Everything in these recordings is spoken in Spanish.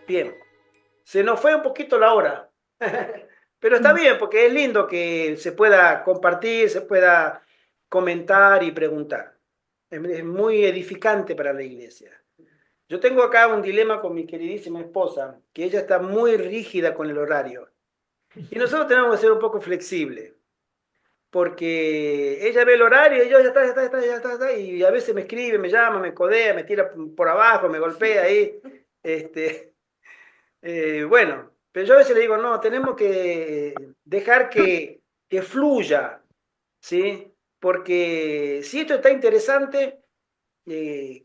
Bien, se nos fue un poquito la hora, pero está bien porque es lindo que se pueda compartir, se pueda comentar y preguntar. Es muy edificante para la iglesia. Yo tengo acá un dilema con mi queridísima esposa, que ella está muy rígida con el horario. Y nosotros tenemos que ser un poco flexibles, porque ella ve el horario y yo ya está, ya está, ya está, ya está, ya está, y a veces me escribe, me llama, me codea, me tira por abajo, me golpea ahí. Este, bueno, pero yo a veces le digo, no, tenemos que dejar que fluya, ¿sí? Porque si esto está interesante, eh,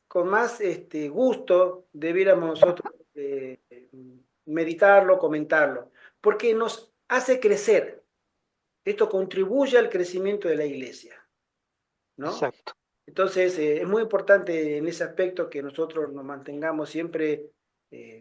con más gusto debiéramos nosotros meditarlo, comentarlo, porque nos hace crecer. Esto contribuye al crecimiento de la iglesia, ¿no? Exacto. Entonces, es muy importante en ese aspecto que nosotros nos mantengamos siempre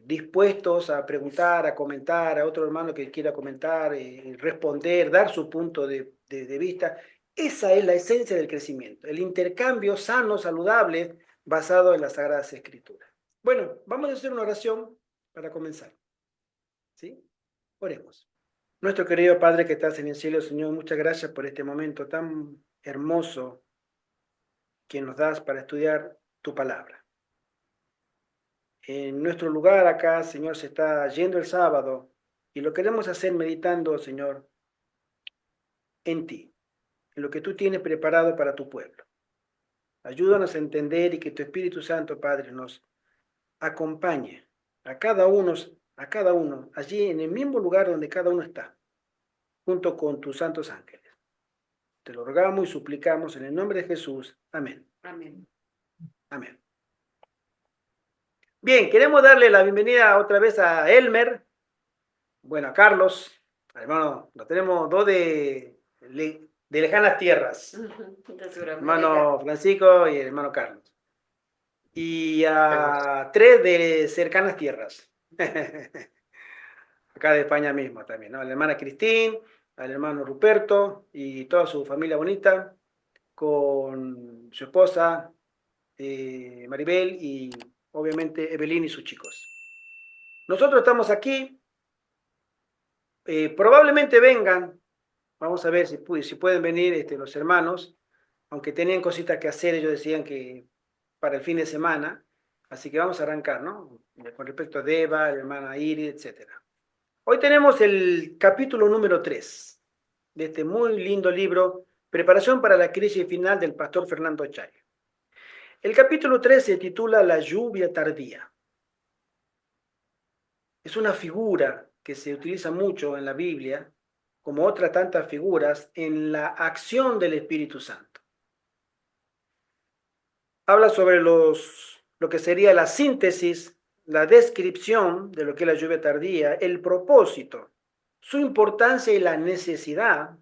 dispuestos a preguntar, a comentar, a otro hermano que quiera comentar, responder, dar su punto de vista. Esa es la esencia del crecimiento, el intercambio sano, saludable, basado en las Sagradas Escrituras. Bueno, vamos a hacer una oración para comenzar, ¿sí? Oremos. Nuestro querido Padre que estás en el cielo, Señor, muchas gracias por este momento tan hermoso que nos das para estudiar tu palabra. En nuestro lugar acá, Señor, se está yendo el sábado y lo queremos hacer meditando, Señor, en ti, en lo que tú tienes preparado para tu pueblo. Ayúdanos a entender y que tu Espíritu Santo, Padre, nos acompañe a cada uno, allí en el mismo lugar donde cada uno está, junto con tus santos ángeles. Te lo rogamos y suplicamos en el nombre de Jesús. Amén. Amén. Amén. Bien, queremos darle la bienvenida otra vez a Elmer, bueno, a Carlos, hermano, lo tenemos dos de lejanas tierras, De Sudamérica. hermano Francisco y el hermano Carlos. Y a tres de cercanas tierras, acá de España mismo también, ¿no? A la hermana Cristín, al hermano Ruperto y toda su familia bonita, con su esposa Maribel y obviamente Evelyn y sus chicos. Nosotros estamos aquí, probablemente vengan. Vamos a ver si pueden venir los hermanos, aunque tenían cositas que hacer, ellos decían que para el fin de semana, así que vamos a arrancar, ¿no? Con respecto a Deva, la hermana Iris, etcétera. Hoy tenemos el capítulo número 3 de este muy lindo libro, Preparación para la crisis final del pastor Fernando Chay. El capítulo 3 se titula La lluvia tardía. Es una figura que se utiliza mucho en la Biblia, como otras tantas figuras, en la acción del Espíritu Santo. Habla sobre lo que sería la síntesis, la descripción de lo que es la lluvia tardía, el propósito, su importancia y la necesidad.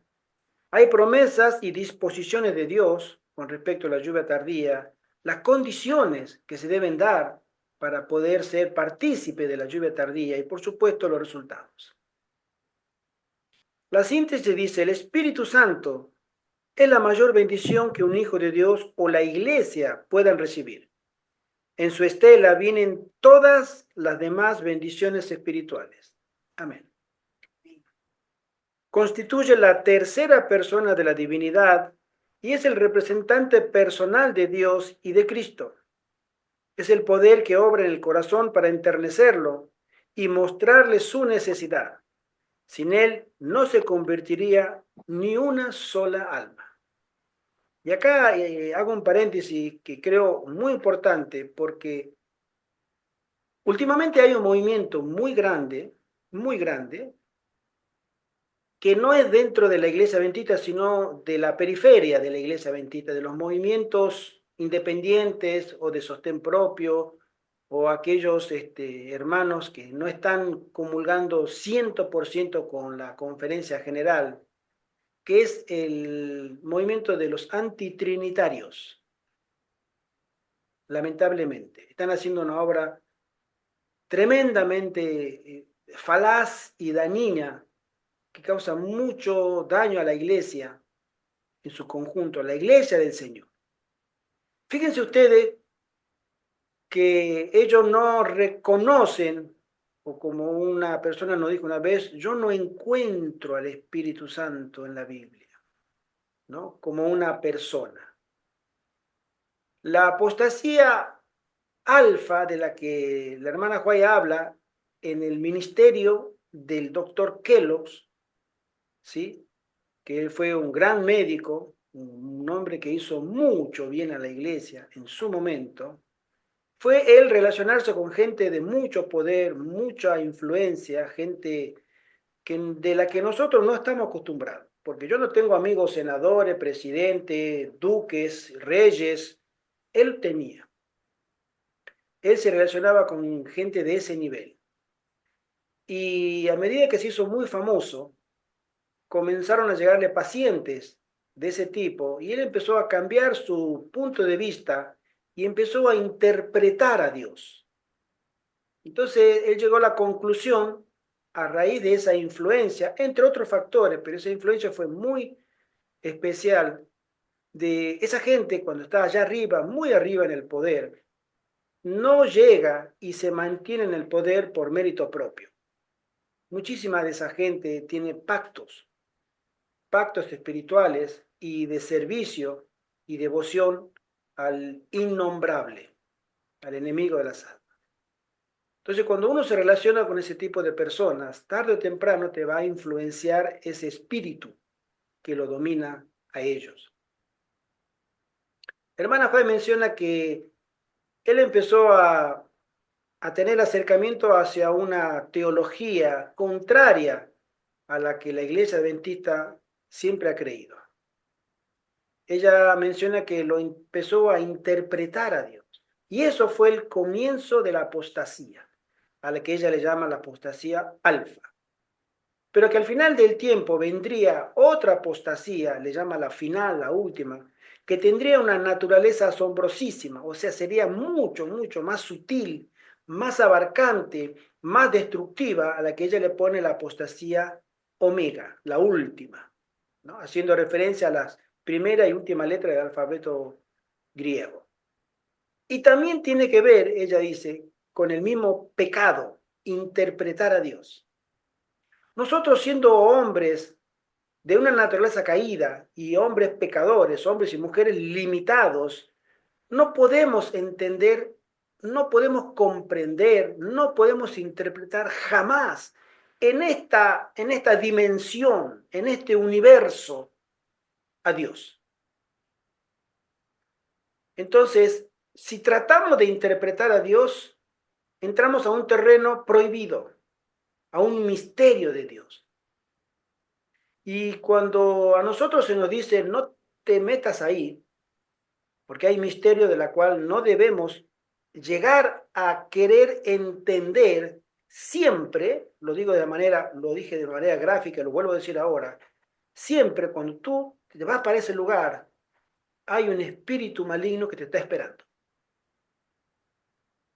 Hay promesas y disposiciones de Dios con respecto a la lluvia tardía, las condiciones que se deben dar para poder ser partícipe de la lluvia tardía y, por supuesto, los resultados. La síntesis dice, el Espíritu Santo es la mayor bendición que un hijo de Dios o la iglesia puedan recibir. En su estela vienen todas las demás bendiciones espirituales. Amén. Constituye la tercera persona de la divinidad y es el representante personal de Dios y de Cristo. Es el poder que obra en el corazón para enternecerlo y mostrarle su necesidad. Sin él no se convertiría ni una sola alma. Y acá hago un paréntesis que creo muy importante porque últimamente hay un movimiento muy grande, que no es dentro de la iglesia bendita, sino de la periferia de la iglesia bendita, de los movimientos independientes o de sostén propio, o aquellos hermanos que no están comulgando 100% con la conferencia general, que es el movimiento de los antitrinitarios, lamentablemente. Están haciendo una obra tremendamente falaz y dañina que causa mucho daño a la iglesia en su conjunto, a la iglesia del Señor. Fíjense ustedes que ellos no reconocen, o como una persona nos dijo una vez, yo no encuentro al Espíritu Santo en la Biblia, ¿no? Como una persona. La apostasía alfa de la que la hermana Juay habla en el ministerio del doctor Kellogg's, ¿sí? Que él fue un gran médico, un hombre que hizo mucho bien a la iglesia en su momento, fue él relacionarse con gente de mucho poder, mucha influencia, gente de la que nosotros no estamos acostumbrados. Porque yo no tengo amigos senadores, presidentes, duques, reyes. Él tenía. Él se relacionaba con gente de ese nivel. Y a medida que se hizo muy famoso, comenzaron a llegarle pacientes de ese tipo y él empezó a cambiar su punto de vista y empezó a interpretar a Dios. Entonces él llegó a la conclusión, a raíz de esa influencia, entre otros factores, pero esa influencia fue muy especial, de esa gente cuando está allá arriba, muy arriba en el poder, no llega y se mantiene en el poder por mérito propio. Muchísima de esa gente tiene pactos espirituales y de servicio y devoción al innombrable, al enemigo de las almas. Entonces, cuando uno se relaciona con ese tipo de personas, tarde o temprano te va a influenciar ese espíritu que lo domina a ellos. Hermana Fay menciona que él empezó a tener acercamiento hacia una teología contraria a la que la iglesia adventista siempre ha creído. Ella menciona que lo empezó a interpretar a Dios. Y eso fue el comienzo de la apostasía, a la que ella le llama la apostasía alfa. Pero que al final del tiempo vendría otra apostasía, le llama la final, la última, que tendría una naturaleza asombrosísima, o sea, sería mucho, mucho más sutil, más abarcante, más destructiva a la que ella le pone la apostasía omega, la última, ¿no? Haciendo referencia a las primera y última letra del alfabeto griego. Y también tiene que ver, ella dice, con el mismo pecado, interpretar a Dios. Nosotros siendo hombres de una naturaleza caída y hombres pecadores, hombres y mujeres limitados, no podemos entender, no podemos comprender, no podemos interpretar jamás en esta dimensión, en este universo, a Dios. Entonces, si tratamos de interpretar a Dios, entramos a un terreno prohibido, a un misterio de Dios. Y cuando a nosotros se nos dice, no te metas ahí, porque hay misterio de la cual no debemos llegar a querer entender siempre, lo digo de manera, lo dije de manera gráfica, lo vuelvo a decir ahora, siempre cuando tú te vas para ese lugar, hay un espíritu maligno que te está esperando.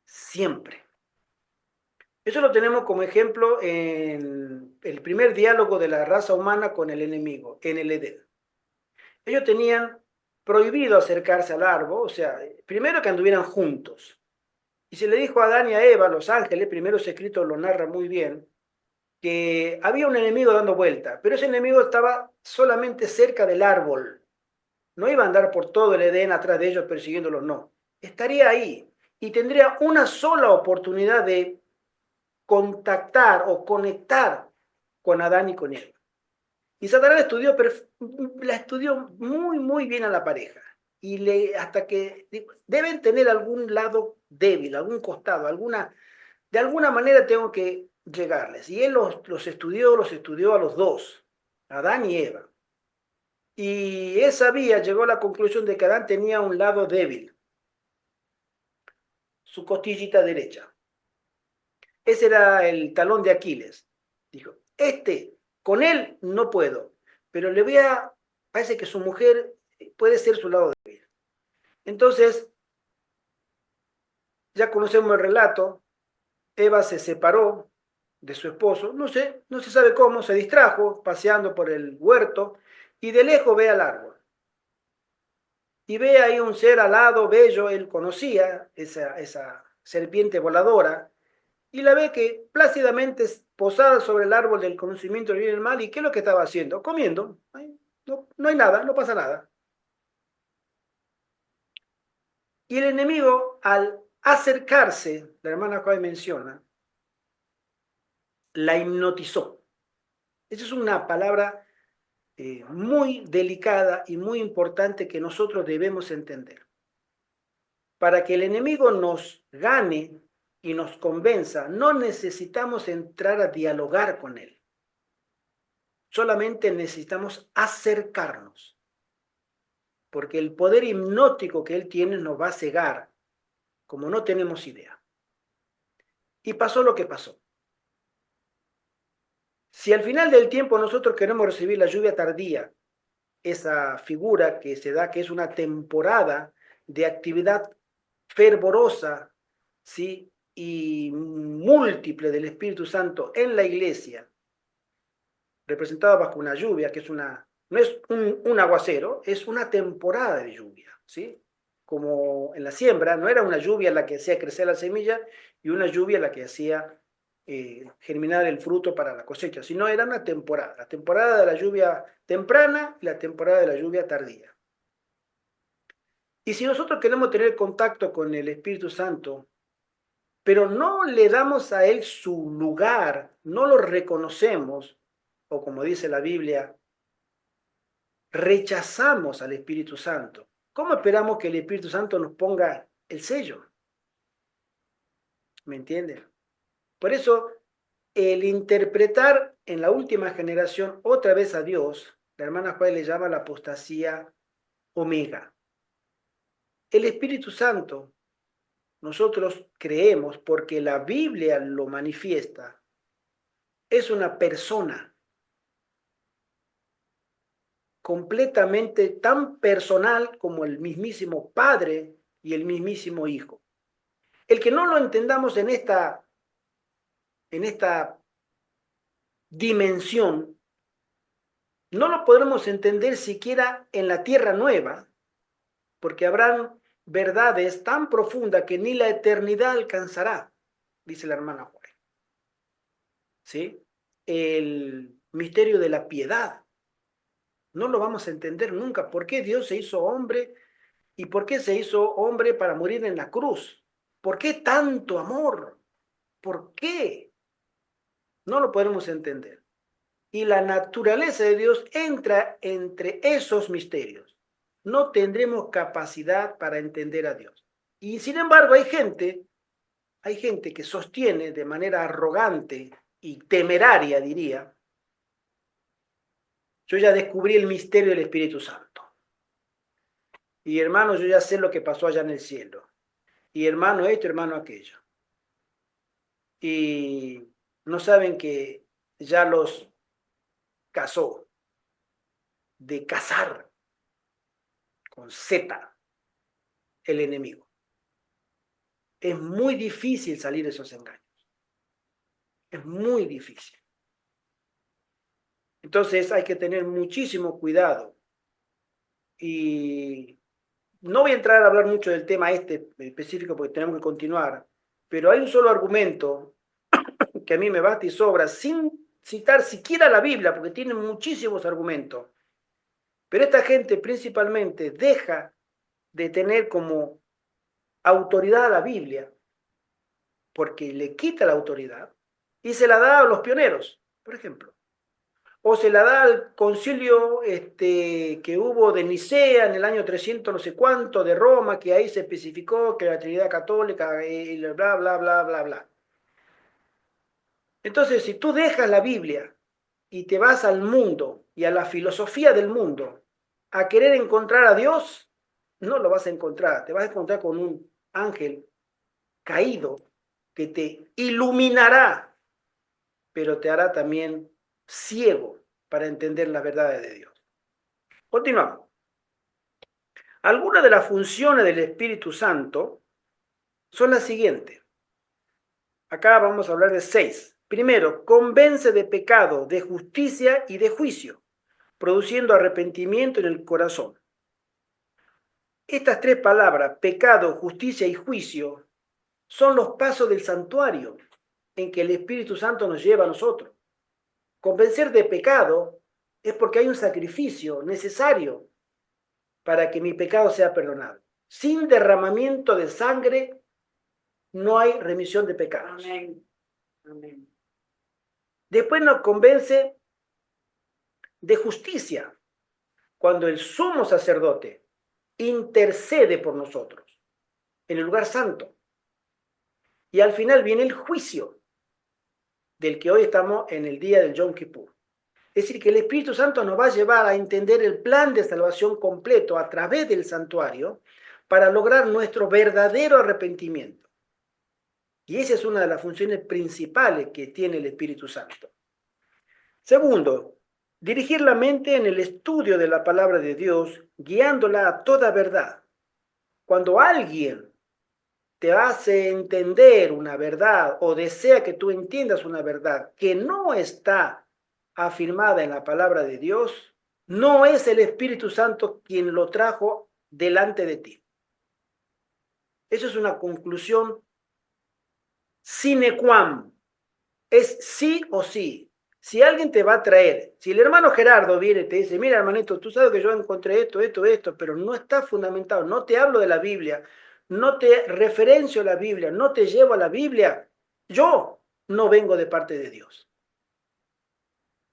Siempre. Eso lo tenemos como ejemplo en el primer diálogo de la raza humana con el enemigo, en el Edén. Ellos tenían prohibido acercarse al árbol, o sea, primero que anduvieran juntos. Y se le dijo a Adán y a Eva, los ángeles, primero ese escrito lo narra muy bien, que había un enemigo dando vuelta, pero ese enemigo estaba solamente cerca del árbol. No iba a andar por todo el Edén atrás de ellos persiguiéndolos, no. Estaría ahí y tendría una sola oportunidad de contactar o conectar con Adán y con Eva. Y Satanás la estudió muy, muy bien a la pareja. Y hasta que deben tener algún lado débil, algún costado, de alguna manera tengo que llegarles. Y él los estudió a los dos, Adán y Eva. Y él sabía, llegó a la conclusión de que Adán tenía un lado débil, su costillita derecha. Ese era el talón de Aquiles. Dijo, con él no puedo, pero parece que su mujer puede ser su lado débil. Entonces, ya conocemos el relato, Eva se separó de su esposo, no se sabe cómo, se distrajo paseando por el huerto y de lejos ve al árbol. y ve ahí un ser alado, bello, él conocía esa serpiente voladora, y la ve que plácidamente posada sobre el árbol del conocimiento del bien y del mal, ¿y qué es lo que estaba haciendo? Comiendo. No, no hay nada, no pasa nada. Y el enemigo, al acercarse, la hermana Juárez menciona, la hipnotizó. Esa es una palabra muy delicada y muy importante que nosotros debemos entender. Para que el enemigo nos gane y nos convenza, no necesitamos entrar a dialogar con él. Solamente necesitamos acercarnos, porque el poder hipnótico que él tiene nos va a cegar, como no tenemos idea. Y pasó lo que pasó. Si al final del tiempo nosotros queremos recibir la lluvia tardía, esa figura que se da, que es una temporada de actividad fervorosa, ¿sí? Y múltiple del Espíritu Santo en la iglesia, representada bajo una lluvia, que es no es un aguacero, es una temporada de lluvia, ¿sí? Como en la siembra, no era una lluvia la que hacía crecer la semilla y una lluvia la que hacía germinar el fruto para la cosecha, sino era una temporada, la temporada de la lluvia temprana y la temporada de la lluvia tardía. Y si nosotros queremos tener contacto con el Espíritu Santo, pero no le damos a él su lugar, no lo reconocemos, o como dice la Biblia, rechazamos al Espíritu Santo, ¿cómo esperamos que el Espíritu Santo nos ponga el sello? ¿Me entienden? Por eso, el interpretar en la última generación otra vez a Dios, la hermana Juárez le llama la apostasía omega. El Espíritu Santo, nosotros creemos, porque la Biblia lo manifiesta, es una persona completamente tan personal como el mismísimo Padre y el mismísimo Hijo. El que no lo entendamos en esta dimensión, no lo podremos entender siquiera en la tierra nueva, porque habrán verdades tan profundas que ni la eternidad alcanzará, dice la hermana Juárez. ¿Sí? El misterio de la piedad, no lo vamos a entender nunca. ¿Por qué Dios se hizo hombre? ¿Y por qué se hizo hombre para morir en la cruz? ¿Por qué tanto amor? ¿Por qué? No lo podemos entender. Y la naturaleza de Dios entra entre esos misterios. No tendremos capacidad para entender a Dios. Y sin embargo hay gente que sostiene de manera arrogante y temeraria, diría, yo ya descubrí el misterio del Espíritu Santo. Y hermano, yo ya sé lo que pasó allá en el cielo. Y hermano esto, hermano aquello. Y no saben que ya los casó, de cazar con Z el enemigo. Es muy difícil salir de esos engaños. Es muy difícil. Entonces hay que tener muchísimo cuidado. Y no voy a entrar a hablar mucho del tema este específico porque tenemos que continuar, pero hay un solo argumento que a mí me basta y sobra, sin citar siquiera la Biblia, porque tiene muchísimos argumentos. Pero esta gente principalmente deja de tener como autoridad a la Biblia, porque le quita la autoridad y se la da a los pioneros, por ejemplo. O se la da al concilio que hubo de Nicea en el año 300 no sé cuánto, de Roma, que ahí se especificó que la Trinidad Católica, y bla, bla, bla, bla, bla. Entonces, si tú dejas la Biblia y te vas al mundo y a la filosofía del mundo a querer encontrar a Dios, no lo vas a encontrar. Te vas a encontrar con un ángel caído que te iluminará, pero te hará también ciego para entender las verdades de Dios. Continuamos. Algunas de las funciones del Espíritu Santo son las siguientes. Acá vamos a hablar de 6. Primero, convence de pecado, de justicia y de juicio, produciendo arrepentimiento en el corazón. Estas tres palabras, pecado, justicia y juicio, son los pasos del santuario en que el Espíritu Santo nos lleva a nosotros. Convencer de pecado es porque hay un sacrificio necesario para que mi pecado sea perdonado. Sin derramamiento de sangre no hay remisión de pecados. Amén. Amén. Después nos convence de justicia, cuando el sumo sacerdote intercede por nosotros en el lugar santo. Y al final viene el juicio, del que hoy estamos en el día del Yom Kippur. Es decir, que el Espíritu Santo nos va a llevar a entender el plan de salvación completo a través del santuario para lograr nuestro verdadero arrepentimiento. Y esa es una de las funciones principales que tiene el Espíritu Santo. Segundo, dirigir la mente en el estudio de la palabra de Dios, guiándola a toda verdad. Cuando alguien te hace entender una verdad o desea que tú entiendas una verdad que no está afirmada en la palabra de Dios, no es el Espíritu Santo quien lo trajo delante de ti. Eso es una conclusión sine qua non. Es sí o sí. Si alguien te va a traer, si el hermano Gerardo viene y te dice, mira hermanito, tú sabes que yo encontré esto, pero no está fundamentado, no te hablo de la Biblia, no te referencio a la Biblia, no te llevo a la Biblia, yo no vengo de parte de Dios.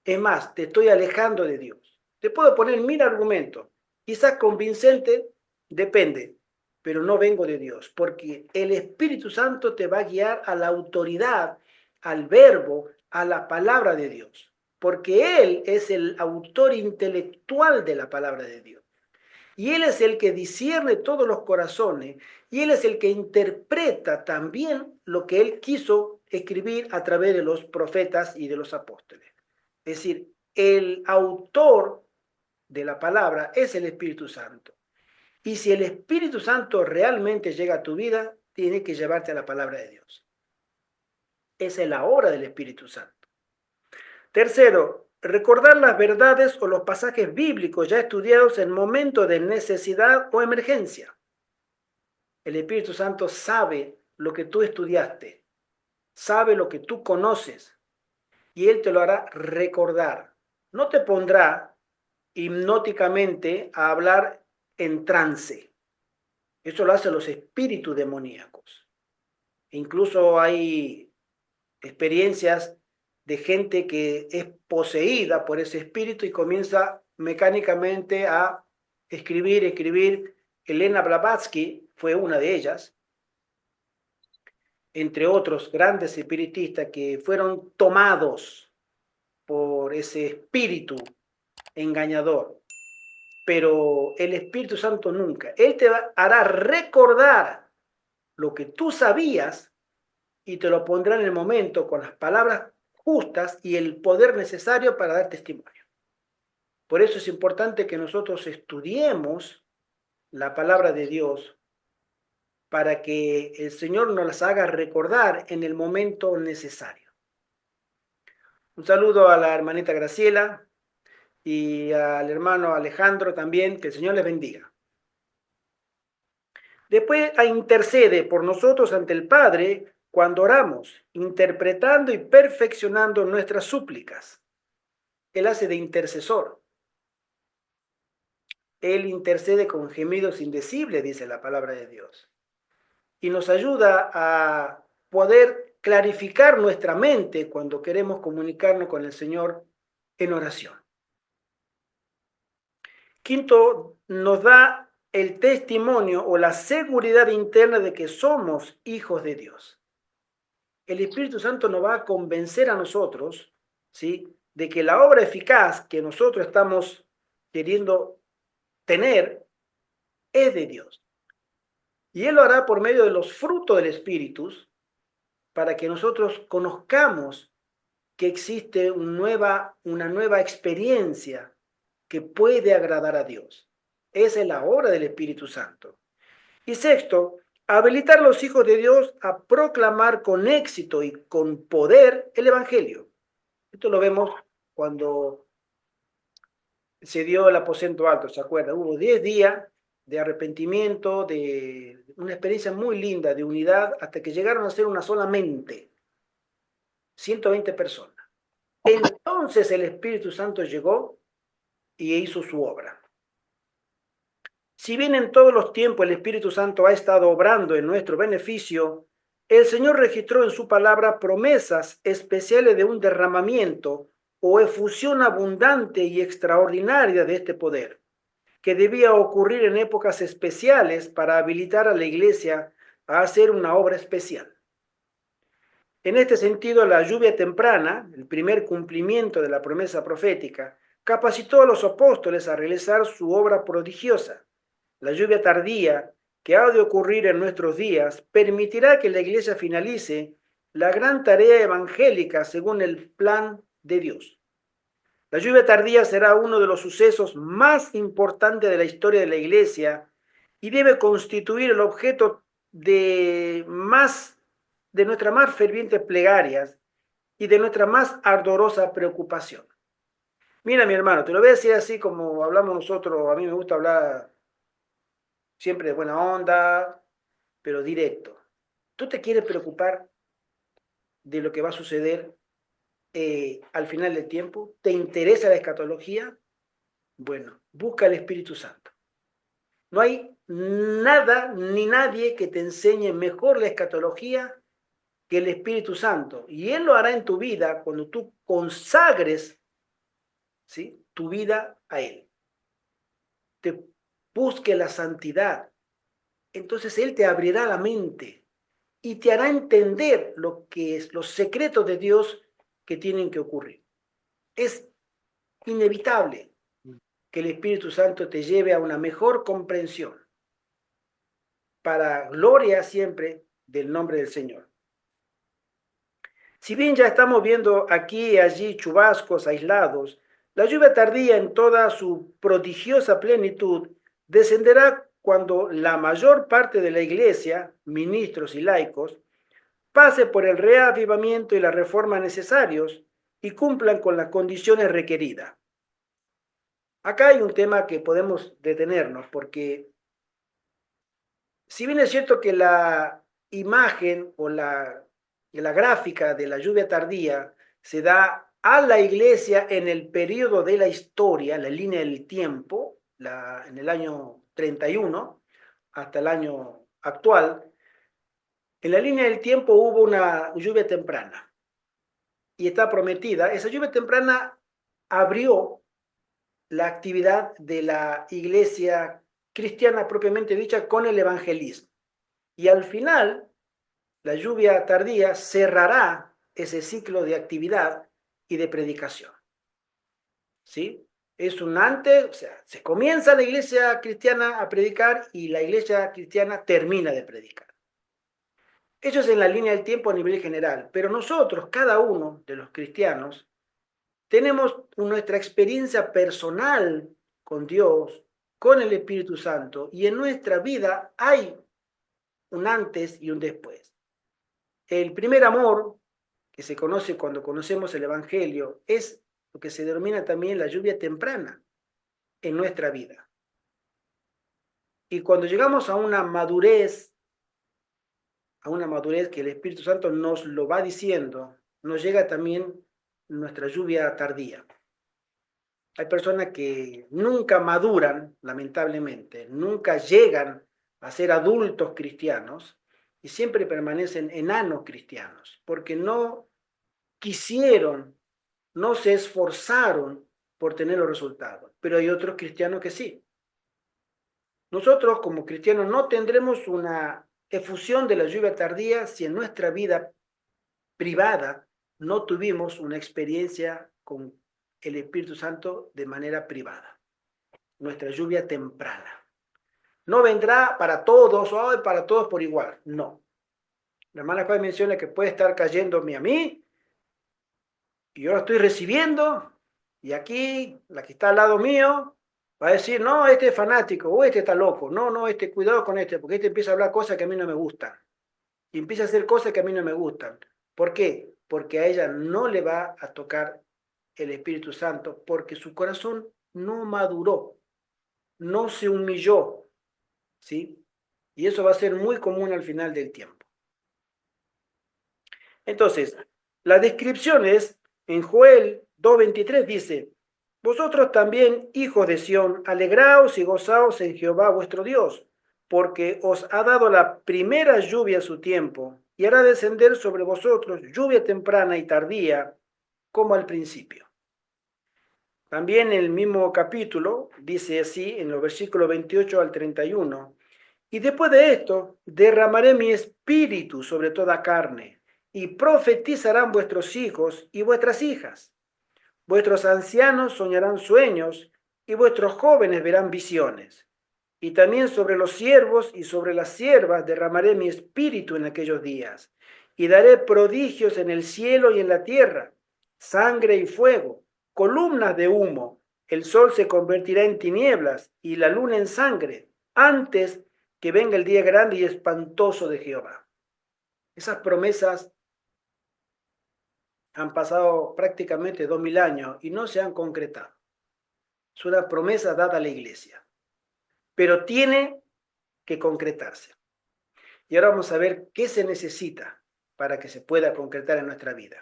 Es más, te estoy alejando de Dios. Te puedo poner 1000 argumentos, quizás convincente, depende, pero no vengo de Dios, porque el Espíritu Santo te va a guiar a la autoridad, al verbo, a la palabra de Dios, porque Él es el autor intelectual de la palabra de Dios. Y Él es el que discierne todos los corazones, y Él es el que interpreta también lo que Él quiso escribir a través de los profetas y de los apóstoles. Es decir, el autor de la palabra es el Espíritu Santo. Y si el Espíritu Santo realmente llega a tu vida, tiene que llevarte a la palabra de Dios. Esa es la obra del Espíritu Santo. Tercero, recordar las verdades o los pasajes bíblicos ya estudiados en momentos de necesidad o emergencia. El Espíritu Santo sabe lo que tú estudiaste, sabe lo que tú conoces, y Él te lo hará recordar. No te pondrá hipnóticamente a hablar en trance. Eso lo hacen los espíritus demoníacos. Incluso hay experiencias de gente que es poseída por ese espíritu y comienza mecánicamente a escribir. Elena Blavatsky fue una de ellas, entre otros grandes espiritistas que fueron tomados por ese espíritu engañador. Pero el Espíritu Santo nunca. Él te hará recordar lo que tú sabías y te lo pondrá en el momento con las palabras justas y el poder necesario para dar testimonio. Por eso es importante que nosotros estudiemos la palabra de Dios para que el Señor nos las haga recordar en el momento necesario. Un saludo a la hermanita Graciela y al hermano Alejandro también, que el Señor les bendiga. Después intercede por nosotros ante el Padre cuando oramos, interpretando y perfeccionando nuestras súplicas. Él hace de intercesor. Él intercede con gemidos indecibles, dice la palabra de Dios. Y nos ayuda a poder clarificar nuestra mente cuando queremos comunicarnos con el Señor en oración. Quinto, nos da el testimonio o la seguridad interna de que somos hijos de Dios. El Espíritu Santo nos va a convencer a nosotros, ¿sí?, de que la obra eficaz que nosotros estamos queriendo tener es de Dios. Y Él lo hará por medio de los frutos del Espíritu para que nosotros conozcamos que existe una nueva experiencia que puede agradar a Dios. Esa es la obra del Espíritu Santo. Y sexto, habilitar a los hijos de Dios a proclamar con éxito y con poder el Evangelio. Esto lo vemos cuando se dio el aposento alto, ¿se acuerdan? Hubo 10 días de arrepentimiento, de una experiencia muy linda de unidad, hasta que llegaron a ser una sola mente, 120 personas. Entonces el Espíritu Santo llegó y hizo su obra. Si bien en todos los tiempos el Espíritu Santo ha estado obrando en nuestro beneficio, el Señor registró en su palabra promesas especiales de un derramamiento o efusión abundante y extraordinaria de este poder, que debía ocurrir en épocas especiales para habilitar a la iglesia a hacer una obra especial. En este sentido, la lluvia temprana, el primer cumplimiento de la promesa profética, capacitó a los apóstoles a realizar su obra prodigiosa. La lluvia tardía, que ha de ocurrir en nuestros días, permitirá que la iglesia finalice la gran tarea evangélica según el plan de Dios. La lluvia tardía será uno de los sucesos más importantes de la historia de la iglesia y debe constituir el objeto de nuestras más fervientes plegarias y de nuestra más ardorosa preocupación. Mira, mi hermano, te lo voy a decir así como hablamos nosotros. A mí me gusta hablar siempre de buena onda, pero directo. ¿Tú te quieres preocupar de lo que va a suceder al final del tiempo? ¿Te interesa la escatología? Bueno, busca el Espíritu Santo. No hay nada ni nadie que te enseñe mejor la escatología que el Espíritu Santo. Y Él lo hará en tu vida cuando tú consagres, ¿sí?, tu vida a Él. Te busque la santidad. Entonces Él te abrirá la mente y te hará entender lo que es los secretos de Dios que tienen que ocurrir. Es inevitable que el Espíritu Santo te lleve a una mejor comprensión para gloria siempre del nombre del Señor. Si bien ya estamos viendo aquí y allí chubascos aislados, la lluvia tardía en toda su prodigiosa plenitud descenderá cuando la mayor parte de la iglesia, ministros y laicos, pase por el reavivamiento y la reforma necesarios y cumplan con las condiciones requeridas. Acá hay un tema que podemos detenernos, porque si bien es cierto que la imagen o la gráfica de la lluvia tardía se da a la iglesia en el periodo de la historia, la línea del tiempo, en el año 31 hasta el año actual, en la línea del tiempo hubo una lluvia temprana y está prometida. Esa lluvia temprana abrió la actividad de la iglesia cristiana propiamente dicha con el evangelismo. Y al final, la lluvia tardía cerrará ese ciclo de actividad y de predicación. ¿Sí? Es un antes, o sea, se comienza la iglesia cristiana a predicar y la iglesia cristiana termina de predicar. Eso es en la línea del tiempo a nivel general, pero nosotros, cada uno de los cristianos, tenemos nuestra experiencia personal con Dios, con el Espíritu Santo, y en nuestra vida hay un antes y un después. El primer amor, que se conoce cuando conocemos el Evangelio, es lo que se denomina también la lluvia temprana en nuestra vida. Y cuando llegamos a una madurez que el Espíritu Santo nos lo va diciendo, nos llega también nuestra lluvia tardía. Hay personas que nunca maduran, lamentablemente, nunca llegan a ser adultos cristianos y siempre permanecen enanos cristianos, porque no quisieron, no se esforzaron por tener los resultados. Pero hay otros cristianos que sí. Nosotros como cristianos no tendremos una efusión de la lluvia tardía si en nuestra vida privada no tuvimos una experiencia con el Espíritu Santo de manera privada. Nuestra lluvia temprana. No vendrá para todos o para todos por igual. No. La hermana Juan menciona que puede estar cayéndome a mí y yo lo estoy recibiendo y aquí la que está al lado mío va a decir, no, este es fanático o este está loco. No, no, cuidado con este, porque este empieza a hablar cosas que a mí no me gustan. Y empieza a hacer cosas que a mí no me gustan. ¿Por qué? Porque a ella no le va a tocar el Espíritu Santo, porque su corazón no maduró, no se humilló, ¿sí? Y eso va a ser muy común al final del tiempo. Entonces, la descripción es, en Joel 2:23 dice, vosotros también, hijos de Sión, alegraos y gozaos en Jehová vuestro Dios, porque os ha dado la primera lluvia a su tiempo, y hará descender sobre vosotros lluvia temprana y tardía, como al principio. También en el mismo capítulo dice así, en los versículos 28 al 31, y después de esto derramaré mi espíritu sobre toda carne, y profetizarán vuestros hijos y vuestras hijas. Vuestros ancianos soñarán sueños, y vuestros jóvenes verán visiones. Y también sobre los siervos y sobre las siervas derramaré mi espíritu en aquellos días, y daré prodigios en el cielo y en la tierra, sangre y fuego, columnas de humo. El sol se convertirá en tinieblas y la luna en sangre, antes que venga el día grande y espantoso de Jehová. Esas promesas han pasado prácticamente 2000 años y no se han concretado. Es una promesa dada a la iglesia, pero tiene que concretarse. Y ahora vamos a ver qué se necesita para que se pueda concretar en nuestra vida.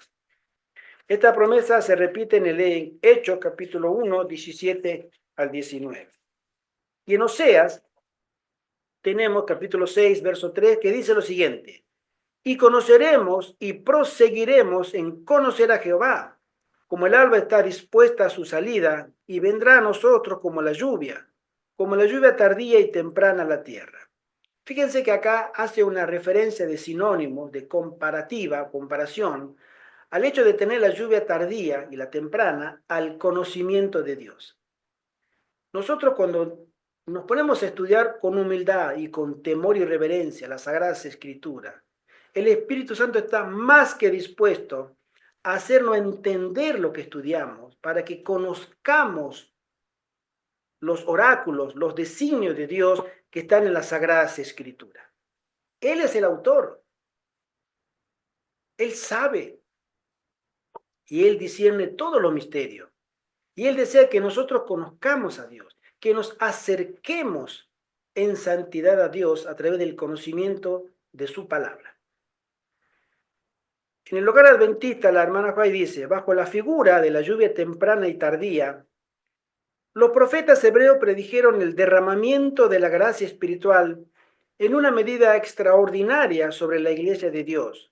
Esta promesa se repite en el Hechos capítulo 1, 17 al 19. Y en Oseas tenemos capítulo 6, verso 3, que dice lo siguiente: y conoceremos y proseguiremos en conocer a Jehová, como el alba está dispuesta a su salida, y vendrá a nosotros como la lluvia tardía y temprana a la tierra. Fíjense que acá hace una referencia de sinónimo, de comparativa, comparación, al hecho de tener la lluvia tardía y la temprana al conocimiento de Dios. Nosotros cuando nos ponemos a estudiar con humildad y con temor y reverencia las Sagradas Escrituras, el Espíritu Santo está más que dispuesto a hacernos entender lo que estudiamos para que conozcamos los oráculos, los designios de Dios que están en las Sagradas Escrituras. Él es el autor, Él sabe y Él discierne todos los misterios. Y Él desea que nosotros conozcamos a Dios, que nos acerquemos en santidad a Dios a través del conocimiento de su palabra. En el hogar adventista, la hermana Juárez dice, bajo la figura de la lluvia temprana y tardía, los profetas hebreos predijeron el derramamiento de la gracia espiritual en una medida extraordinaria sobre la iglesia de Dios.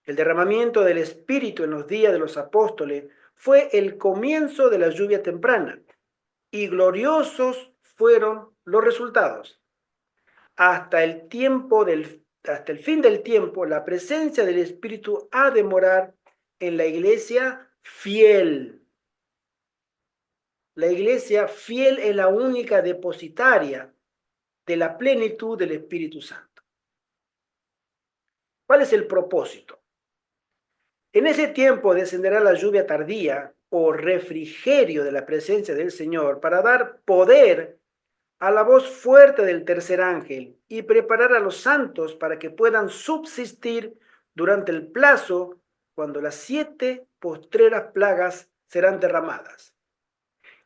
El derramamiento del Espíritu en los días de los apóstoles fue el comienzo de la lluvia temprana y gloriosos fueron los resultados. Hasta el fin del tiempo, la presencia del Espíritu ha de morar en la iglesia fiel. La iglesia fiel es la única depositaria de la plenitud del Espíritu Santo. ¿Cuál es el propósito? En ese tiempo descenderá la lluvia tardía o refrigerio de la presencia del Señor para dar poder a la voz fuerte del tercer ángel y preparar a los santos para que puedan subsistir durante el plazo cuando las 7 postreras plagas serán derramadas.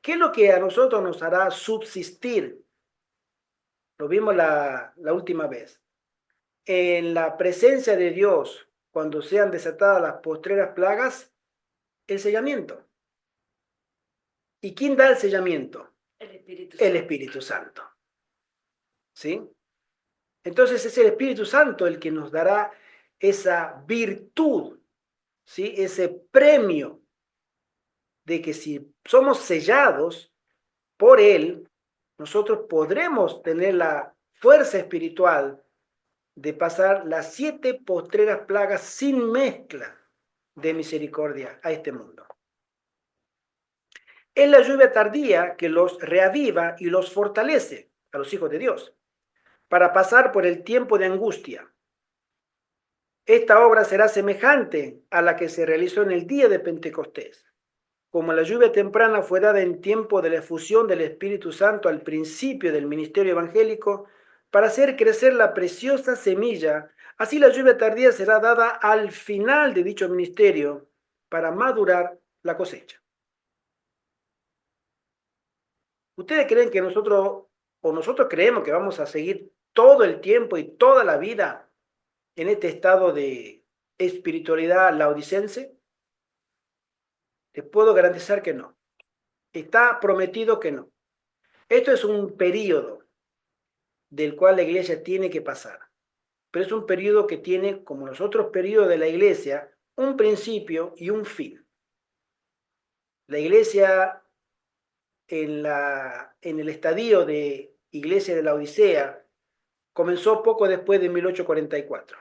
¿Qué es lo que a nosotros nos hará subsistir? Lo vimos la última vez. En la presencia de Dios, cuando sean desatadas las postreras plagas, el sellamiento. ¿Y quién da el sellamiento? El Espíritu Santo. ¿Sí? Entonces es el Espíritu Santo el que nos dará esa virtud, ¿sí? Ese premio de que si somos sellados por Él, nosotros podremos tener la fuerza espiritual de pasar las 7 postreras plagas sin mezcla de misericordia a este mundo. Es la lluvia tardía que los reaviva y los fortalece a los hijos de Dios para pasar por el tiempo de angustia. Esta obra será semejante a la que se realizó en el día de Pentecostés. Como la lluvia temprana fue dada en tiempo de la efusión del Espíritu Santo al principio del ministerio evangélico, para hacer crecer la preciosa semilla, así la lluvia tardía será dada al final de dicho ministerio, para madurar la cosecha. ¿Ustedes creen que nosotros o nosotros creemos que vamos a seguir todo el tiempo y toda la vida en este estado de espiritualidad laodicense? Te puedo garantizar que no. Está prometido que no. Esto es un periodo del cual la iglesia tiene que pasar, pero es un periodo que tiene, como los otros periodos de la iglesia, un principio y un fin. La iglesia en el estadio de Iglesia de la Odisea comenzó poco después de 1844,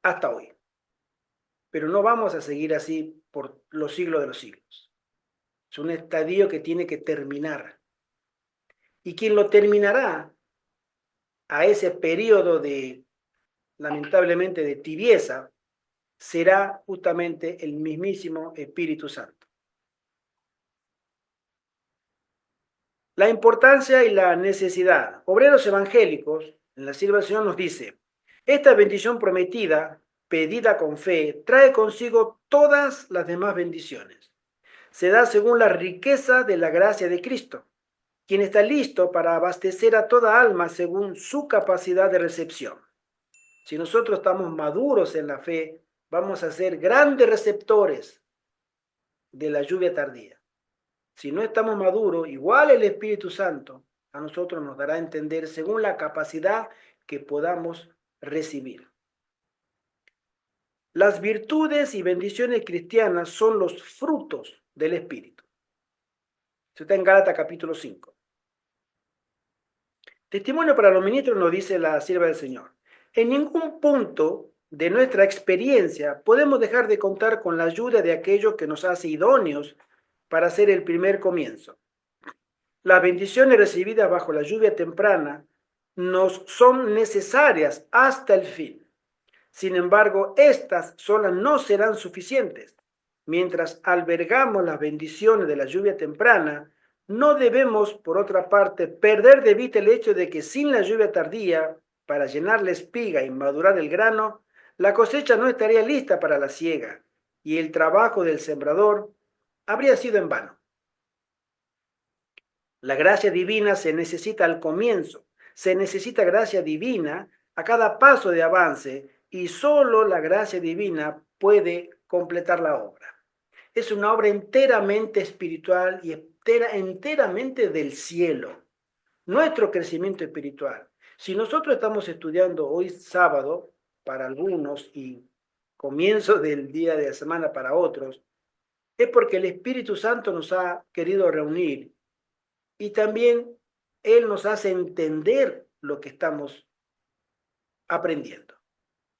hasta hoy. Pero no vamos a seguir así por los siglos de los siglos. Es un estadio que tiene que terminar. Y quien lo terminará a ese periodo de, lamentablemente, de tibieza, será justamente el mismísimo Espíritu Santo. La importancia y la necesidad. Obreros evangélicos, en la sierva del Señor nos dice, esta bendición prometida, pedida con fe, trae consigo todas las demás bendiciones. Se da según la riqueza de la gracia de Cristo, quien está listo para abastecer a toda alma según su capacidad de recepción. Si nosotros estamos maduros en la fe, vamos a ser grandes receptores de la lluvia tardía. Si no estamos maduros, igual el Espíritu Santo a nosotros nos dará a entender según la capacidad que podamos recibir. Las virtudes y bendiciones cristianas son los frutos del Espíritu. Eso está en Gálatas capítulo 5. Testimonio para los ministros nos dice la sierva del Señor. En ningún punto de nuestra experiencia podemos dejar de contar con la ayuda de aquello que nos hace idóneos para hacer el primer comienzo. Las bendiciones recibidas bajo la lluvia temprana nos son necesarias hasta el fin. Sin embargo, estas solas no serán suficientes. Mientras albergamos las bendiciones de la lluvia temprana, no debemos, por otra parte, perder de vista el hecho de que sin la lluvia tardía, para llenar la espiga y madurar el grano, la cosecha no estaría lista para la siega y el trabajo del sembrador habría sido en vano. La gracia divina se necesita al comienzo, se necesita gracia divina a cada paso de avance y solo la gracia divina puede completar la obra. Es una obra enteramente espiritual y enteramente del cielo. Nuestro crecimiento espiritual. Si nosotros estamos estudiando hoy sábado para algunos y comienzo del día de la semana para otros, es porque el Espíritu Santo nos ha querido reunir y también Él nos hace entender lo que estamos aprendiendo.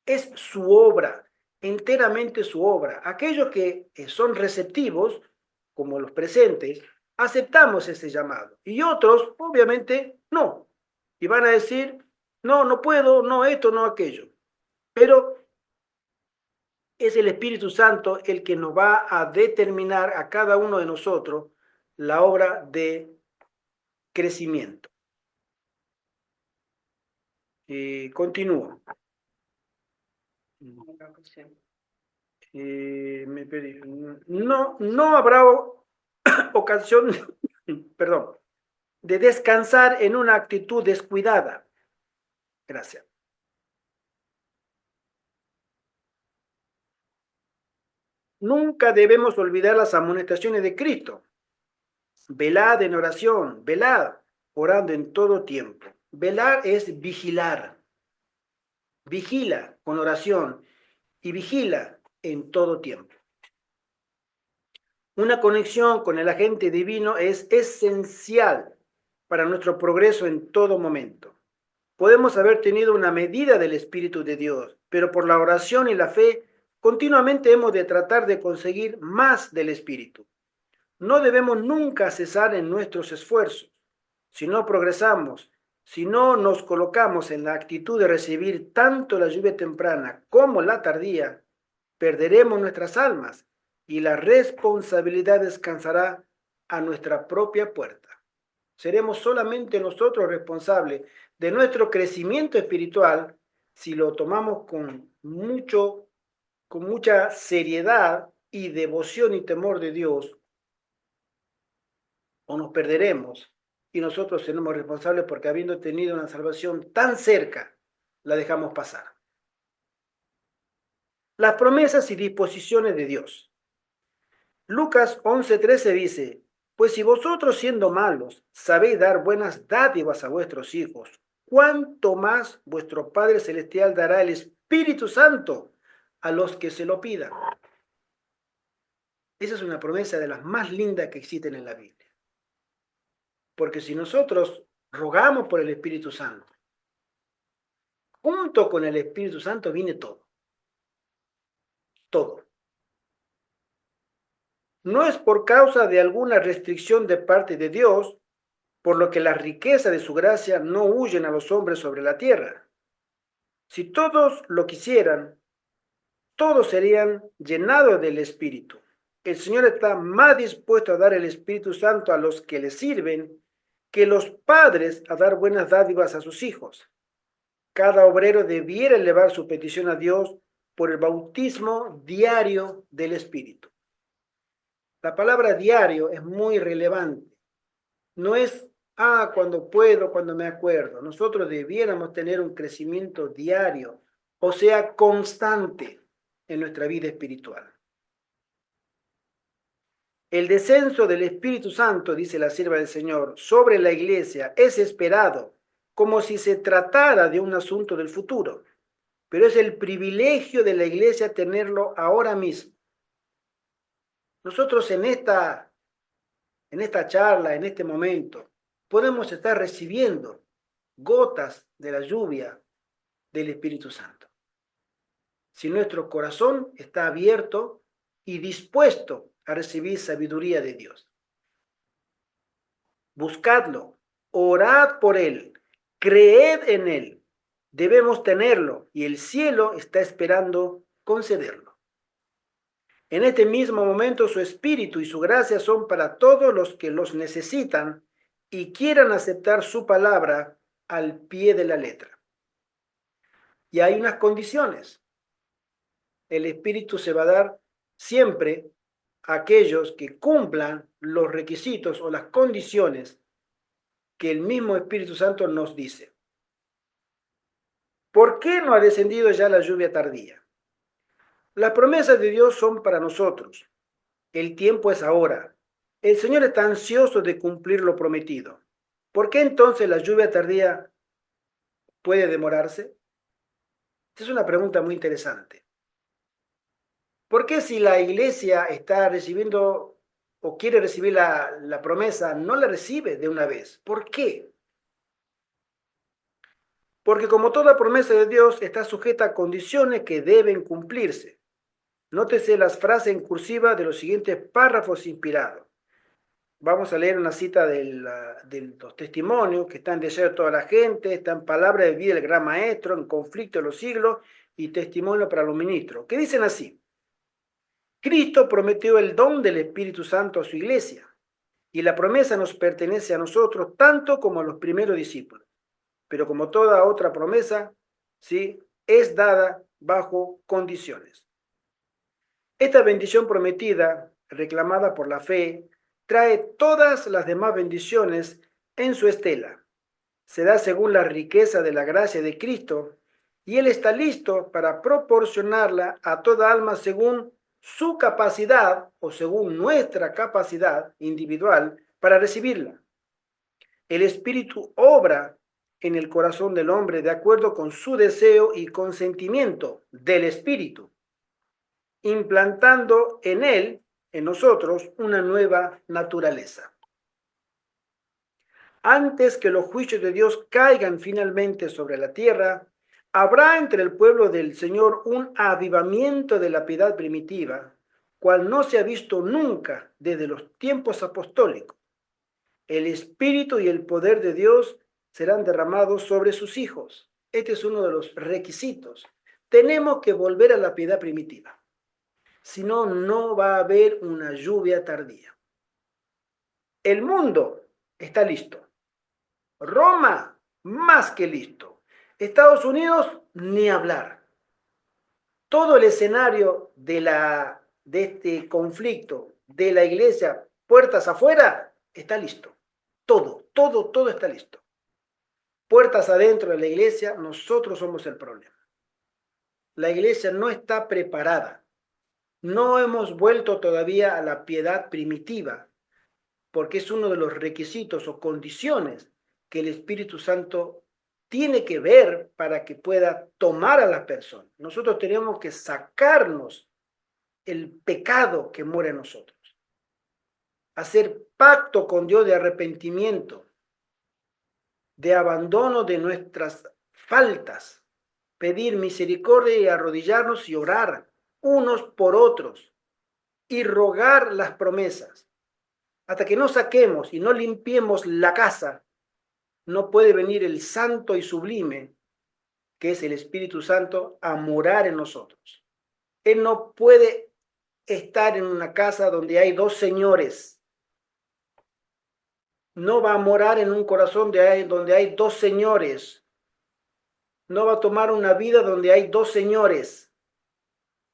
Es su obra, enteramente su obra. Aquellos que son receptivos, como los presentes, aceptamos ese llamado. Y otros, obviamente, no. Y van a decir, no, no puedo, no esto, no aquello. Pero es el Espíritu Santo el que nos va a determinar a cada uno de nosotros la obra de crecimiento. Continúo. Me perdí. No habrá ocasión, perdón, de descansar en una actitud descuidada. Gracias. Nunca debemos olvidar las amonestaciones de Cristo. Velad en oración, velad, orando en todo tiempo. Velar es vigilar. Vigila con oración y vigila en todo tiempo. Una conexión con el agente divino es esencial para nuestro progreso en todo momento. Podemos haber tenido una medida del Espíritu de Dios, pero por la oración y la fe continuamente hemos de tratar de conseguir más del Espíritu. No debemos nunca cesar en nuestros esfuerzos. Si no progresamos, si no nos colocamos en la actitud de recibir tanto la lluvia temprana como la tardía, perderemos nuestras almas y la responsabilidad descansará a nuestra propia puerta. Seremos solamente nosotros responsables de nuestro crecimiento espiritual si lo tomamos con mucha seriedad y devoción y temor de Dios, o nos perderemos y nosotros seremos responsables porque habiendo tenido una salvación tan cerca, la dejamos pasar. Las promesas y disposiciones de Dios. Lucas 11:13 dice, pues si vosotros siendo malos sabéis dar buenas dádivas a vuestros hijos, ¿cuánto más vuestro Padre Celestial dará el Espíritu Santo a los que se lo pidan? Esa es una promesa de las más lindas que existen en la Biblia. Porque si nosotros rogamos por el Espíritu Santo, junto con el Espíritu Santo viene todo. Todo. No es por causa de alguna restricción de parte de Dios, por lo que la riqueza de su gracia no huyen a los hombres sobre la tierra. Si todos lo quisieran, todos serían llenados del Espíritu. El Señor está más dispuesto a dar el Espíritu Santo a los que le sirven que los padres a dar buenas dádivas a sus hijos. Cada obrero debiera elevar su petición a Dios por el bautismo diario del Espíritu. La palabra diario es muy relevante. No es, cuando puedo, cuando me acuerdo. Nosotros debiéramos tener un crecimiento diario, o sea, constante en nuestra vida espiritual. El descenso del Espíritu Santo, dice la sierva del Señor, sobre la iglesia es esperado, como si se tratara de un asunto del futuro. Pero es el privilegio de la iglesia tenerlo ahora mismo. Nosotros en esta charla, en este momento, podemos estar recibiendo gotas de la lluvia del Espíritu Santo. Si nuestro corazón está abierto y dispuesto a recibir sabiduría de Dios. Buscadlo, orad por Él, creed en Él. Debemos tenerlo y el cielo está esperando concederlo. En este mismo momento su espíritu y su gracia son para todos los que los necesitan y quieran aceptar su palabra al pie de la letra. Y hay unas condiciones. El espíritu se va a dar siempre a aquellos que cumplan los requisitos o las condiciones que el mismo Espíritu Santo nos dice. ¿Por qué no ha descendido ya la lluvia tardía? Las promesas de Dios son para nosotros. El tiempo es ahora. El Señor está ansioso de cumplir lo prometido. ¿Por qué entonces la lluvia tardía puede demorarse? Esta es una pregunta muy interesante. ¿Por qué si la iglesia está recibiendo o quiere recibir la promesa, no la recibe de una vez? ¿Por qué? Porque como toda promesa de Dios está sujeta a condiciones que deben cumplirse. Nótese las frases en cursiva de los siguientes párrafos inspirados. Vamos a leer una cita de los testimonios que están de ser toda la gente, está en palabra de vida del gran maestro, en conflicto de los siglos y testimonio para los ministros, que dicen así. Cristo prometió el don del Espíritu Santo a su iglesia y la promesa nos pertenece a nosotros tanto como a los primeros discípulos. Pero como toda otra promesa, ¿sí?, es dada bajo condiciones. Esta bendición prometida, reclamada por la fe, trae todas las demás bendiciones en su estela. Se da según la riqueza de la gracia de Cristo y Él está listo para proporcionarla a toda alma según su capacidad o según nuestra capacidad individual para recibirla. El Espíritu obra en el corazón del hombre de acuerdo con su deseo y consentimiento del Espíritu, implantando en él, en nosotros, una nueva naturaleza. Antes que los juicios de Dios caigan finalmente sobre la tierra, habrá entre el pueblo del Señor un avivamiento de la piedad primitiva, cual no se ha visto nunca desde los tiempos apostólicos. El Espíritu y el poder de Dios serán derramados sobre sus hijos. Este es uno de los requisitos. Tenemos que volver a la piedad primitiva. Si no, no va a haber una lluvia tardía. El mundo está listo. Roma, más que listo. Estados Unidos, ni hablar. Todo el escenario de este conflicto de la iglesia, puertas afuera, está listo. Todo. todo está listo. Puertas adentro de la iglesia, nosotros somos el problema. La iglesia no está preparada. No hemos vuelto todavía a la piedad primitiva, porque es uno de los requisitos o condiciones que el Espíritu Santo tiene que ver para que pueda tomar a las personas. Nosotros tenemos que sacarnos el pecado que mora en nosotros, hacer pacto con Dios de arrepentimiento, de abandono de nuestras faltas, pedir misericordia y arrodillarnos y orar unos por otros y rogar las promesas. Hasta que no saquemos y no limpiemos la casa, no puede venir el santo y sublime, que es el Espíritu Santo, a morar en nosotros. Él no puede estar en una casa donde hay dos señores. No va a morar en un corazón donde hay dos señores. No va a tomar una vida donde hay dos señores.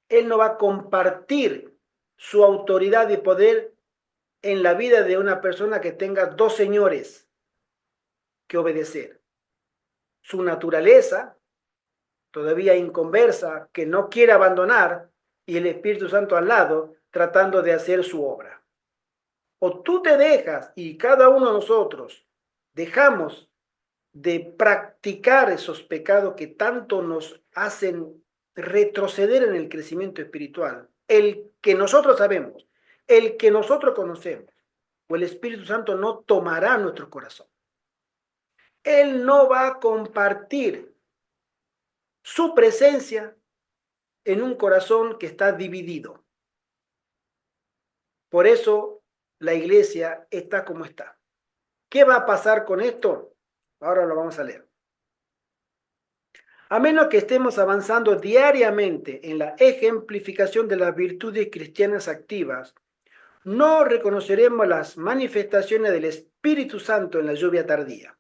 Él no va a compartir su autoridad y poder en la vida de una persona que tenga dos señores que obedecer. Su naturaleza, todavía inconversa, que no quiere abandonar, y el Espíritu Santo al lado, tratando de hacer su obra. O tú te dejas, y cada uno de nosotros dejamos de practicar esos pecados que tanto nos hacen retroceder en el crecimiento espiritual, el que nosotros sabemos, el que nosotros conocemos, o el Espíritu Santo no tomará nuestro corazón. Él no va a compartir su presencia en un corazón que está dividido. Por eso la iglesia está como está. ¿Qué va a pasar con esto? Ahora lo vamos a leer. A menos que estemos avanzando diariamente en la ejemplificación de las virtudes cristianas activas, no reconoceremos las manifestaciones del Espíritu Santo en la lluvia tardía.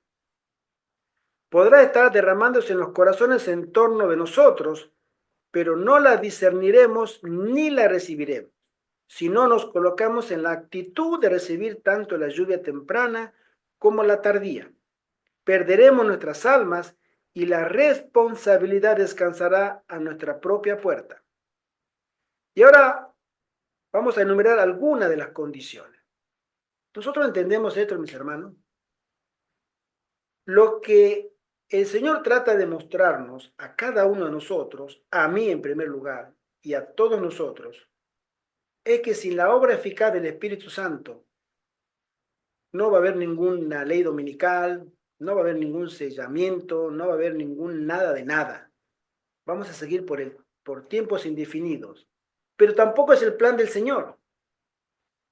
Podrá estar derramándose en los corazones en torno de nosotros, pero no la discerniremos ni la recibiremos, si no nos colocamos en la actitud de recibir tanto la lluvia temprana como la tardía. Perderemos nuestras almas y la responsabilidad descansará a nuestra propia puerta. Y ahora vamos a enumerar algunas de las condiciones. Nosotros entendemos esto, mis hermanos. Lo que el Señor trata de mostrarnos a cada uno de nosotros, a mí en primer lugar, y a todos nosotros, es que sin la obra eficaz del Espíritu Santo, no va a haber ninguna ley dominical, no va a haber ningún sellamiento, no va a haber ningún nada de nada. Vamos a seguir por tiempos indefinidos. Pero tampoco es el plan del Señor.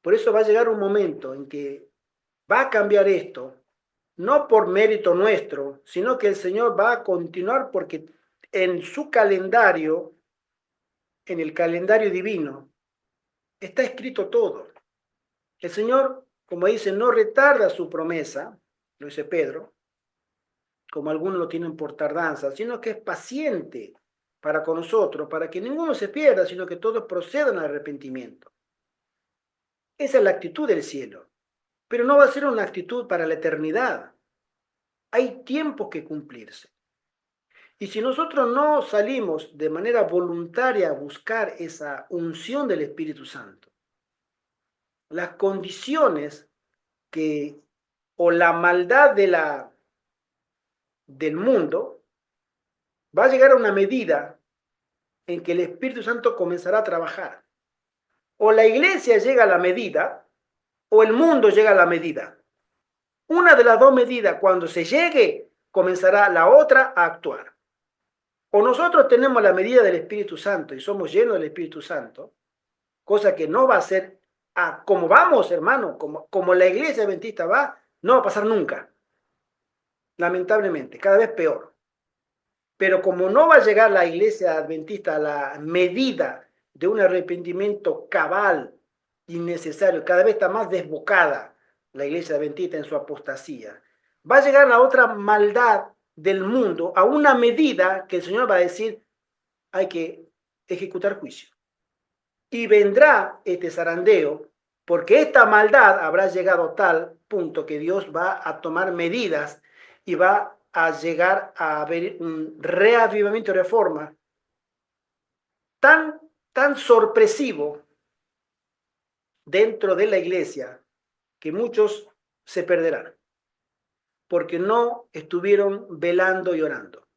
Por eso va a llegar un momento en que va a cambiar esto, no por mérito nuestro, sino que el Señor va a continuar porque en su calendario, en el calendario divino, está escrito todo. El Señor, como dice, no retarda su promesa, lo dice Pedro, como algunos lo tienen por tardanza, sino que es paciente para con nosotros, para que ninguno se pierda, sino que todos procedan al arrepentimiento. Esa es la actitud del cielo, pero no va a ser una actitud para la eternidad. Hay tiempos que cumplirse. Y si nosotros no salimos de manera voluntaria a buscar esa unción del Espíritu Santo, las condiciones que, o la maldad del mundo, va a llegar a una medida en que el Espíritu Santo comenzará a trabajar. O la iglesia llega a la medida, o el mundo llega a la medida. Una de las dos medidas, cuando se llegue, comenzará la otra a actuar. O nosotros tenemos la medida del Espíritu Santo y somos llenos del Espíritu Santo, cosa que no va a ser como vamos, hermano, como la iglesia adventista va, no va a pasar nunca. Lamentablemente, cada vez peor. Pero como no va a llegar la iglesia adventista a la medida de un arrepentimiento cabal y necesario, cada vez está más desbocada la iglesia adventista en su apostasía, va a llegar la otra maldad del mundo a una medida que el Señor va a decir, hay que ejecutar juicio. Y vendrá este zarandeo porque esta maldad habrá llegado a tal punto que Dios va a tomar medidas y va a llegar a haber un reavivamiento y reforma tan sorpresivo dentro de la iglesia que muchos se perderán porque no estuvieron velando y orando.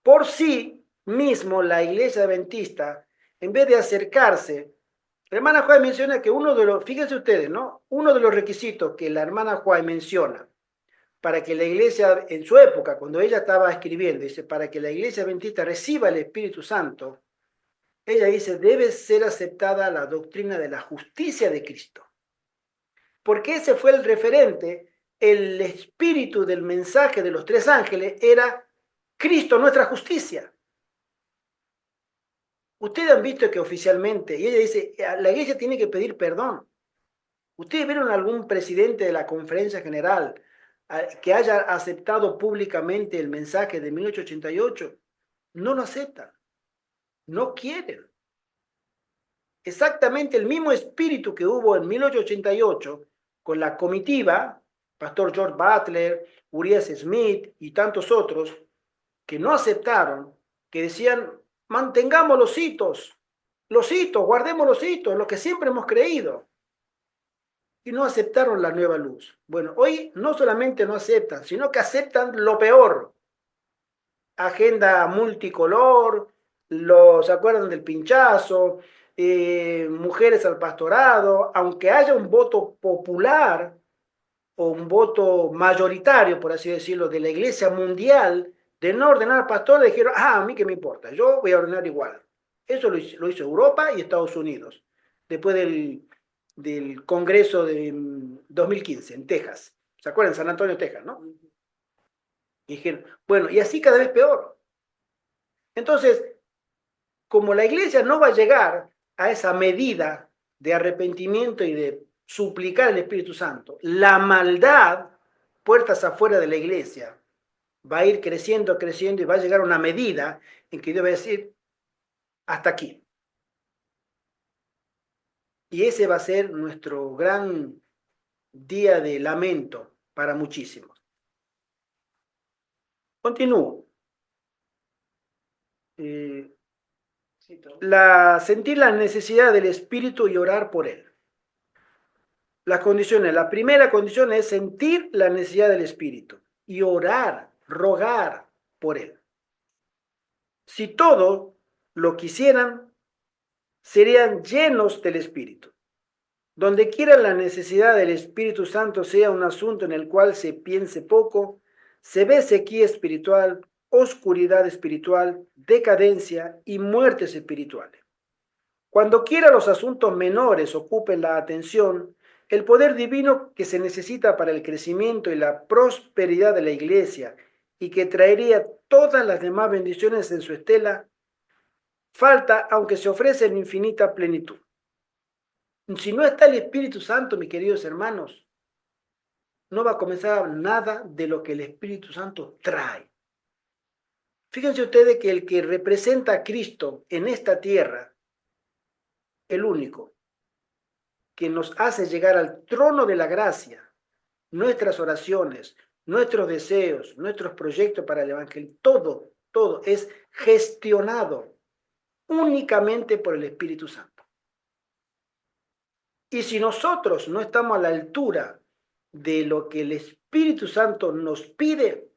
Por sí mismo, la iglesia adventista, en vez de acercarse, la hermana Juárez menciona que fíjense ustedes, ¿no? Uno de los requisitos que la hermana Juárez menciona para que la iglesia, en su época, cuando ella estaba escribiendo, dice, para que la iglesia adventista reciba el Espíritu Santo, ella dice, debe ser aceptada la doctrina de la justicia de Cristo. Porque ese fue el referente, el espíritu del mensaje de los tres ángeles era Cristo, nuestra justicia. Ustedes han visto que oficialmente, y ella dice, la iglesia tiene que pedir perdón. ¿Ustedes vieron algún presidente de la conferencia general que haya aceptado públicamente el mensaje de 1888? No lo aceptan, no quieren. Exactamente el mismo espíritu que hubo en 1888 con la comitiva, Pastor George Butler, Urias Smith y tantos otros, que no aceptaron, que decían, mantengamos los hitos, guardemos los hitos, lo que siempre hemos creído. Y no aceptaron la nueva luz. Bueno, hoy no solamente no aceptan, sino que aceptan lo peor. Agenda multicolor, ¿se acuerdan del pinchazo? Mujeres al pastorado, aunque haya un voto popular o un voto mayoritario, por así decirlo, de la iglesia mundial, de no ordenar pastores, dijeron, a mí qué me importa, yo voy a ordenar igual. Eso lo hizo Europa y Estados Unidos, después del Congreso de 2015 en Texas. ¿Se acuerdan? San Antonio, Texas, ¿no? Y dijeron, bueno, y así cada vez peor. Entonces, como la iglesia no va a llegar a esa medida de arrepentimiento y de suplicar al Espíritu Santo, la maldad, puertas afuera de la iglesia, va a ir creciendo, creciendo y va a llegar a una medida en que Dios va a decir, hasta aquí. Y ese va a ser nuestro gran día de lamento para muchísimos. Continúo. Sentir la necesidad del Espíritu y orar por él. Las condiciones. La primera condición es sentir la necesidad del Espíritu y orar, rogar por él. Si todo lo quisieran, serían llenos del Espíritu. Donde quiera la necesidad del Espíritu Santo sea un asunto en el cual se piense poco, se ve sequía espiritual, oscuridad espiritual, decadencia y muertes espirituales. Cuando quiera los asuntos menores ocupen la atención, el poder divino que se necesita para el crecimiento y la prosperidad de la iglesia y que traería todas las demás bendiciones en su estela, falta aunque se ofrece en infinita plenitud. Si no está el Espíritu Santo, mis queridos hermanos, no va a comenzar nada de lo que el Espíritu Santo trae. Fíjense ustedes que el que representa a Cristo en esta tierra, el único, que nos hace llegar al trono de la gracia, nuestras oraciones, nuestros deseos, nuestros proyectos para el Evangelio, todo es gestionado únicamente por el Espíritu Santo. Y si nosotros no estamos a la altura de lo que el Espíritu Santo nos pide,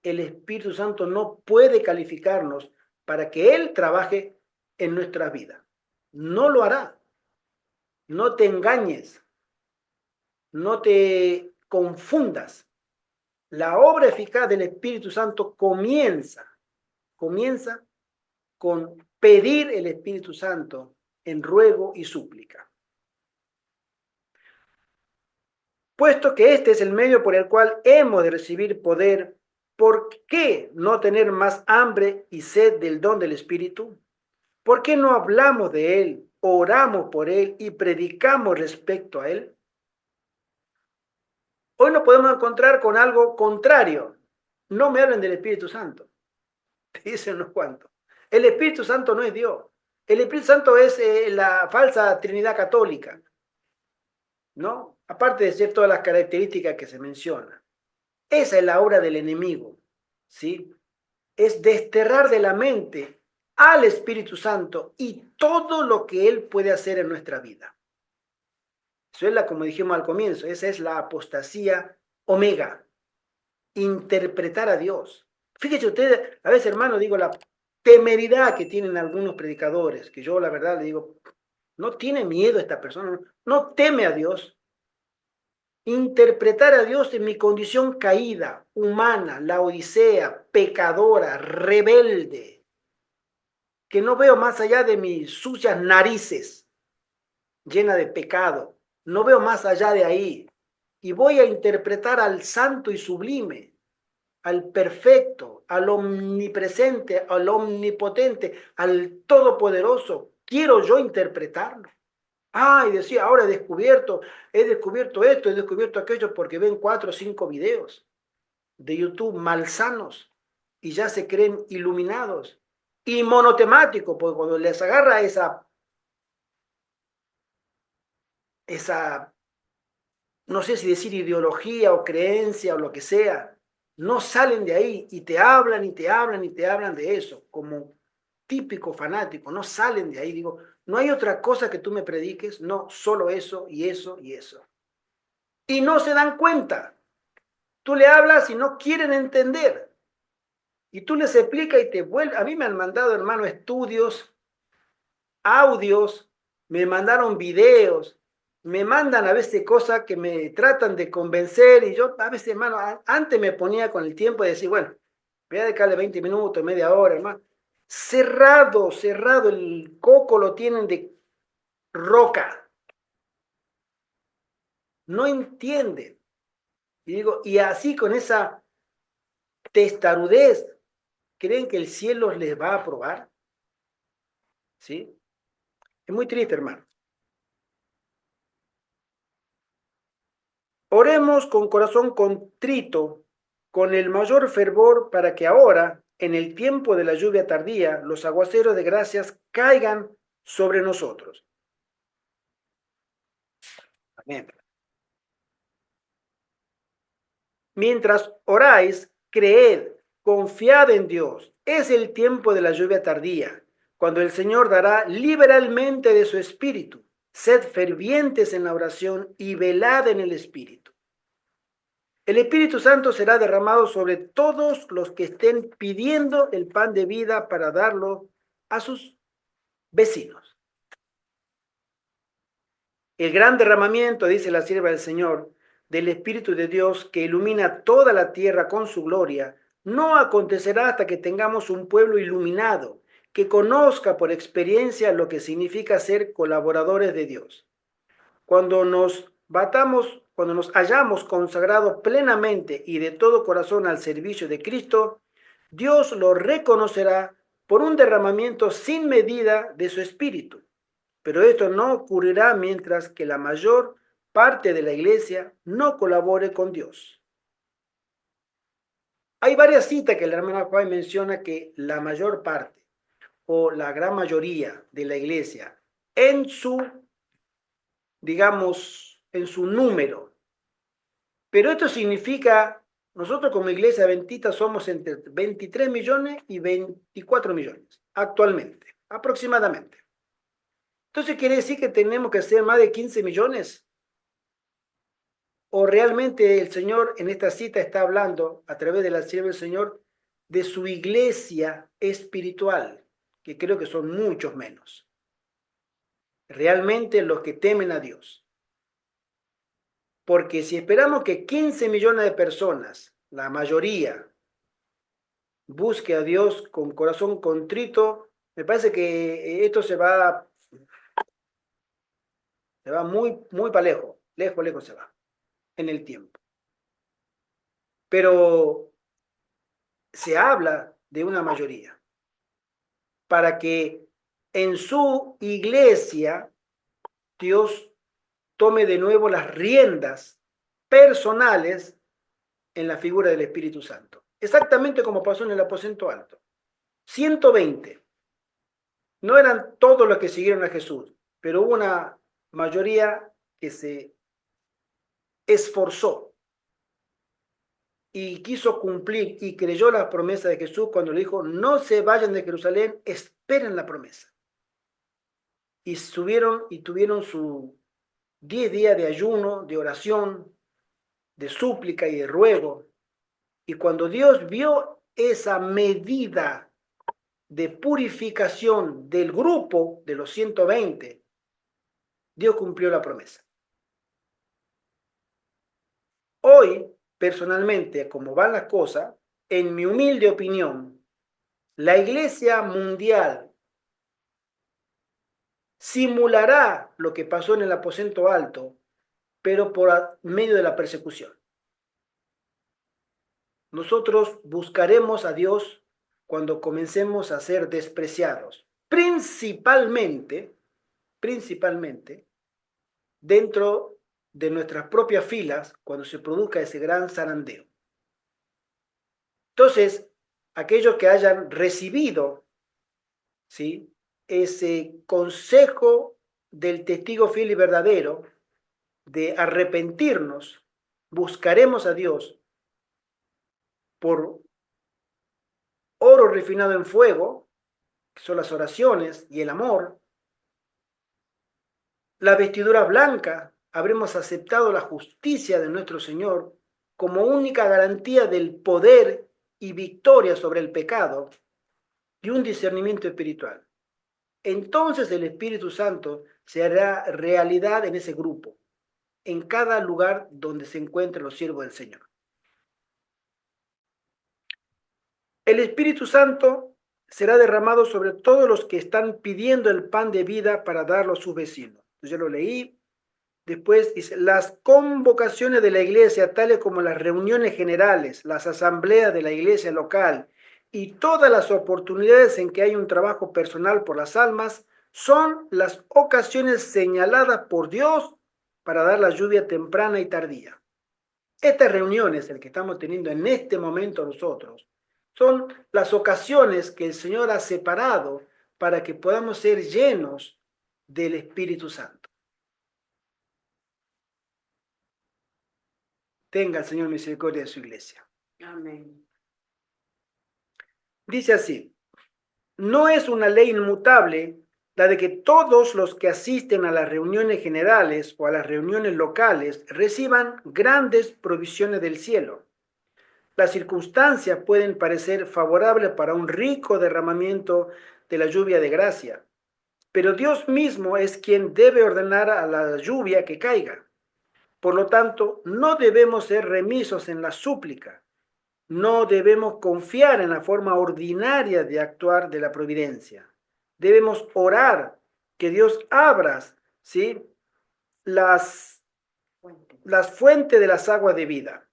el Espíritu Santo no puede calificarnos para que Él trabaje en nuestra vida. No lo hará. No te engañes. No te confundas. La obra eficaz del Espíritu Santo comienza con pedir el Espíritu Santo en ruego y súplica. Puesto que este es el medio por el cual hemos de recibir poder, ¿por qué no tener más hambre y sed del don del Espíritu? ¿Por qué no hablamos de él, oramos por él y predicamos respecto a él? Hoy nos podemos encontrar con algo contrario. No me hablen del Espíritu Santo. Te dicen unos cuantos. El Espíritu Santo no es Dios. El Espíritu Santo es la falsa Trinidad católica, ¿no? Aparte de ser todas las características que se mencionan. Esa es la obra del enemigo, ¿sí? Es desterrar de la mente al Espíritu Santo y todo lo que Él puede hacer en nuestra vida. Eso es como dijimos al comienzo, esa es la apostasía omega, interpretar a Dios. Fíjese ustedes, a veces hermano, digo, la temeridad que tienen algunos predicadores, que yo la verdad le digo, no tiene miedo esta persona, no teme a Dios. Interpretar a Dios en mi condición caída, humana, la odisea, pecadora, rebelde, que no veo más allá de mis sucias narices, llena de pecado, no veo más allá de ahí, y voy a interpretar al santo y sublime, al perfecto, al omnipresente, al omnipotente, al todopoderoso. Quiero yo interpretarlo. Ah, y decía, ahora he descubierto esto, he descubierto aquello, porque ven 4 o 5 videos de YouTube malsanos y ya se creen iluminados. Y monotemático, porque cuando les agarra esa, no sé si decir ideología o creencia o lo que sea, no salen de ahí y te hablan y te hablan y te hablan de eso, como típico fanático, no salen de ahí. Digo, no hay otra cosa que tú me prediques, no, solo eso y eso y eso. Y no se dan cuenta. Tú le hablas y no quieren entender. Y tú les explicas y te vuelve. A mí me han mandado, hermano, estudios, audios, me mandaron videos, me mandan a veces cosas que me tratan de convencer y yo a veces, hermano, antes me ponía con el tiempo de decir, bueno, voy a dedicarle 20 minutos, media hora, hermano. Cerrado, cerrado, el coco lo tienen de roca. No entienden. Y digo, y así con esa testarudez, ¿creen que el cielo les va a aprobar? ¿Sí? Es muy triste, hermano. Oremos con corazón contrito, con el mayor fervor, para que ahora, en el tiempo de la lluvia tardía, los aguaceros de gracias caigan sobre nosotros. Amén. Mientras oráis, creed, confiad en Dios. Es el tiempo de la lluvia tardía, cuando el Señor dará liberalmente de su espíritu. Sed fervientes en la oración y velad en el espíritu. El Espíritu Santo será derramado sobre todos los que estén pidiendo el pan de vida para darlo a sus vecinos. El gran derramamiento, dice la sierva del Señor, del Espíritu de Dios que ilumina toda la tierra con su gloria, no acontecerá hasta que tengamos un pueblo iluminado, que conozca por experiencia lo que significa ser colaboradores de Dios. Cuando nos hayamos consagrado plenamente y de todo corazón al servicio de Cristo, Dios lo reconocerá por un derramamiento sin medida de su espíritu. Pero esto no ocurrirá mientras que la mayor parte de la iglesia no colabore con Dios. Hay varias citas que la hermana Juan menciona que la mayor parte o la gran mayoría de la iglesia en su, digamos, en su número. Pero esto significa, nosotros como iglesia adventista somos entre 23 millones y 24 millones actualmente, aproximadamente. Entonces quiere decir que tenemos que ser más de 15 millones. ¿O realmente el Señor en esta cita está hablando a través de la sierva del Señor de su iglesia espiritual, que creo que son muchos menos? Realmente los que temen a Dios. Porque si esperamos que 15 millones de personas, la mayoría, busque a Dios con corazón contrito, me parece que esto se va muy, muy para lejos, lejos, lejos se va en el tiempo. Pero se habla de una mayoría para que en su iglesia Dios tome de nuevo las riendas personales en la figura del Espíritu Santo. Exactamente como pasó en el aposento alto. 120 No eran todos los que siguieron a Jesús, pero hubo una mayoría que se esforzó y quiso cumplir y creyó la promesa de Jesús cuando le dijo, no se vayan de Jerusalén, esperen la promesa. Y subieron y tuvieron su 10 días de ayuno, de oración, de súplica y de ruego. Y cuando Dios vio esa medida de purificación del grupo de los 120, Dios cumplió la promesa. Hoy, personalmente, como van las cosas, en mi humilde opinión, la iglesia mundial simulará lo que pasó en el aposento alto, pero por medio de la persecución. Nosotros buscaremos a Dios cuando comencemos a ser despreciados, principalmente dentro de nuestras propias filas, cuando se produzca ese gran zarandeo. Entonces, aquellos que hayan recibido, ¿sí?, ese consejo del testigo fiel y verdadero de arrepentirnos, buscaremos a Dios por oro refinado en fuego, que son las oraciones y el amor, la vestidura blanca, habremos aceptado la justicia de nuestro Señor como única garantía del poder y victoria sobre el pecado y un discernimiento espiritual. Entonces el Espíritu Santo se hará realidad en ese grupo, en cada lugar donde se encuentren los siervos del Señor. El Espíritu Santo será derramado sobre todos los que están pidiendo el pan de vida para darlo a sus vecinos. Yo lo leí. Después dice, las convocaciones de la iglesia, tales como las reuniones generales, las asambleas de la iglesia local y todas las oportunidades en que hay un trabajo personal por las almas, son las ocasiones señaladas por Dios para dar la lluvia temprana y tardía. Estas reuniones, el que estamos teniendo en este momento nosotros, son las ocasiones que el Señor ha separado para que podamos ser llenos del Espíritu Santo. Tenga el Señor misericordia de su iglesia. Amén. Dice así, no es una ley inmutable la de que todos los que asisten a las reuniones generales o a las reuniones locales reciban grandes provisiones del cielo. Las circunstancias pueden parecer favorables para un rico derramamiento de la lluvia de gracia, pero Dios mismo es quien debe ordenar a la lluvia que caiga. Por lo tanto, no debemos ser remisos en la súplica. No debemos confiar en la forma ordinaria de actuar de la providencia. Debemos orar que Dios abra, ¿sí?, las fuentes de las aguas de vida.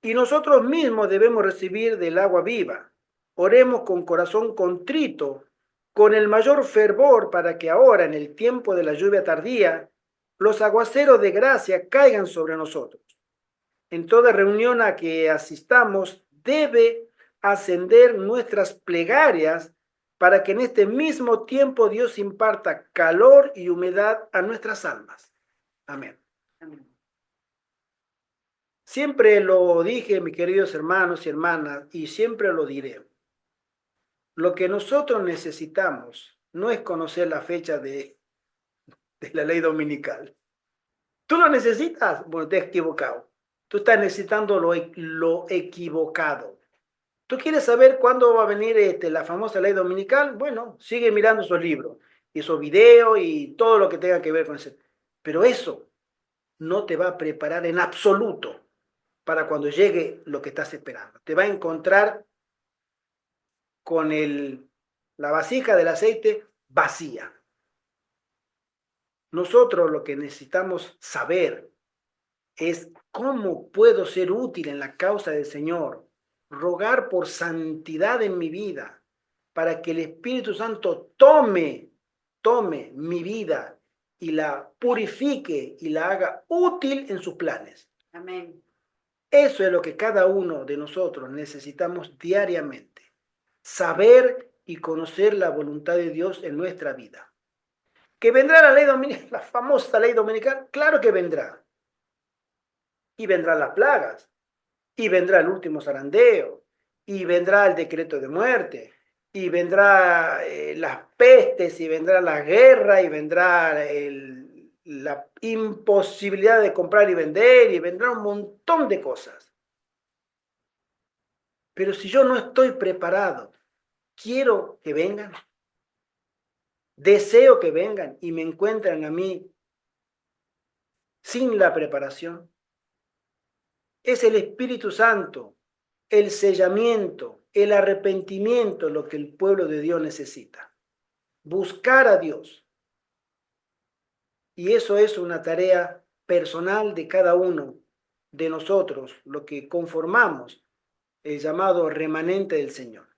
Y nosotros mismos debemos recibir del agua viva. Oremos con corazón contrito, con el mayor fervor, para que ahora, en el tiempo de la lluvia tardía, los aguaceros de gracia caigan sobre nosotros. En toda reunión a que asistamos debe ascender nuestras plegarias para que en este mismo tiempo Dios imparta calor y humedad a nuestras almas. Amén. Amén. Siempre lo dije, mis queridos hermanos y hermanas, y siempre lo diré. Lo que nosotros necesitamos no es conocer la fecha de la ley dominical. ¿Tú lo necesitas? Bueno, te has equivocado. Tú estás necesitando lo equivocado. ¿Tú quieres saber cuándo va a venir la famosa ley dominical? Bueno, sigue mirando esos libros, esos videos y todo lo que tenga que ver con eso. Pero eso no te va a preparar en absoluto para cuando llegue lo que estás esperando. Te va a encontrar con la vasija del aceite vacía. Nosotros lo que necesitamos saber es cómo puedo ser útil en la causa del Señor, rogar por santidad en mi vida, para que el Espíritu Santo tome mi vida y la purifique y la haga útil en sus planes. Amén. Eso es lo que cada uno de nosotros necesitamos diariamente. Saber y conocer la voluntad de Dios en nuestra vida. ¿Que vendrá la ley dominical, la famosa ley dominical? Claro que vendrá. Y vendrán las plagas, y vendrá el último zarandeo, y vendrá el decreto de muerte, y vendrá las pestes, y vendrá la guerra, y vendrá la imposibilidad de comprar y vender, y vendrá un montón de cosas. Pero si yo no estoy preparado, quiero que vengan, deseo que vengan y me encuentren a mí sin la preparación. Es el Espíritu Santo, el sellamiento, el arrepentimiento lo que el pueblo de Dios necesita. Buscar a Dios. Y eso es una tarea personal de cada uno de nosotros, lo que conformamos el llamado remanente del Señor.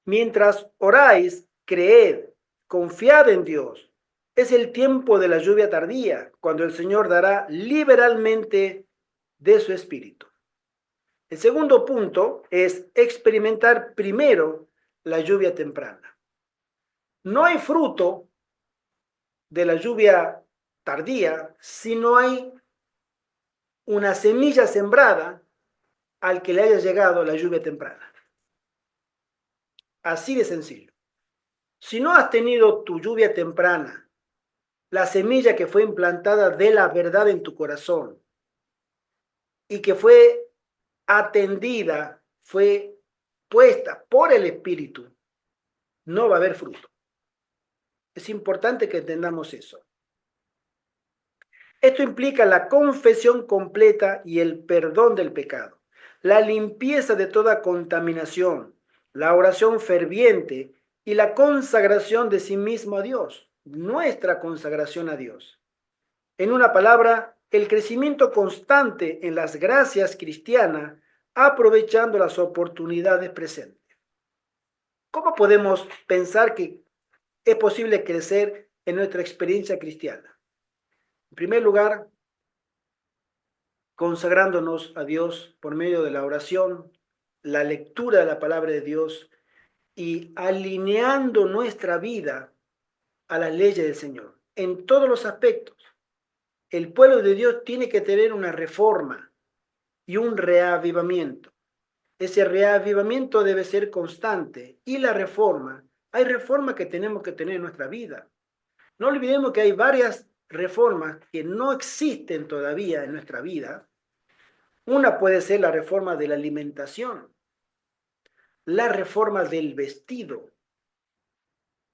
Mientras oráis, creed, confiad en Dios. Es el tiempo de la lluvia tardía, cuando el Señor dará liberalmente de su espíritu. El segundo punto es experimentar primero la lluvia temprana. No hay fruto de la lluvia tardía si no hay una semilla sembrada al que le haya llegado la lluvia temprana. Así de sencillo. Si no has tenido tu lluvia temprana, la semilla que fue implantada de la verdad en tu corazón y que fue atendida, fue puesta por el Espíritu, no va a haber fruto. Es importante que entendamos eso. Esto implica la confesión completa y el perdón del pecado, la limpieza de toda contaminación, la oración ferviente y la consagración de sí mismo a Dios, nuestra consagración a Dios. En una palabra, el crecimiento constante en las gracias cristianas, aprovechando las oportunidades presentes. ¿Cómo podemos pensar que es posible crecer en nuestra experiencia cristiana? En primer lugar, consagrándonos a Dios por medio de la oración, la lectura de la palabra de Dios y alineando nuestra vida a las leyes del Señor en todos los aspectos. El pueblo de Dios tiene que tener una reforma y un reavivamiento. Ese reavivamiento debe ser constante y la reforma, hay reformas que tenemos que tener en nuestra vida. No olvidemos que hay varias reformas que no existen todavía en nuestra vida. Una puede ser la reforma de la alimentación, la reforma del vestido,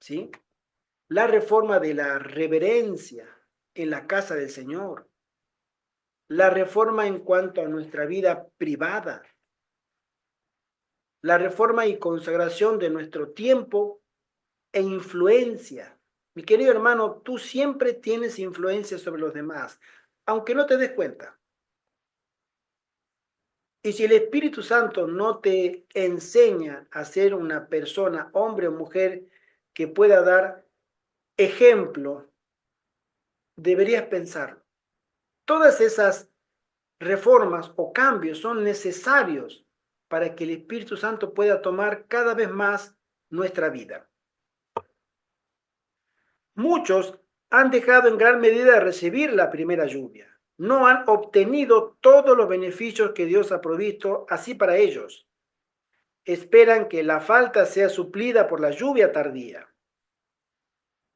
¿sí? La reforma de la reverencia en la casa del Señor, la reforma en cuanto a nuestra vida privada, la reforma y consagración de nuestro tiempo e influencia. Mi querido hermano, tú siempre tienes influencia sobre los demás, aunque no te des cuenta. Y si el Espíritu Santo no te enseña a ser una persona, hombre o mujer, que pueda dar ejemplo, deberías pensarlo. Todas esas reformas o cambios son necesarios para que el Espíritu Santo pueda tomar cada vez más nuestra vida. Muchos han dejado en gran medida de recibir la primera lluvia. No han obtenido todos los beneficios que Dios ha provisto así para ellos. Esperan que la falta sea suplida por la lluvia tardía.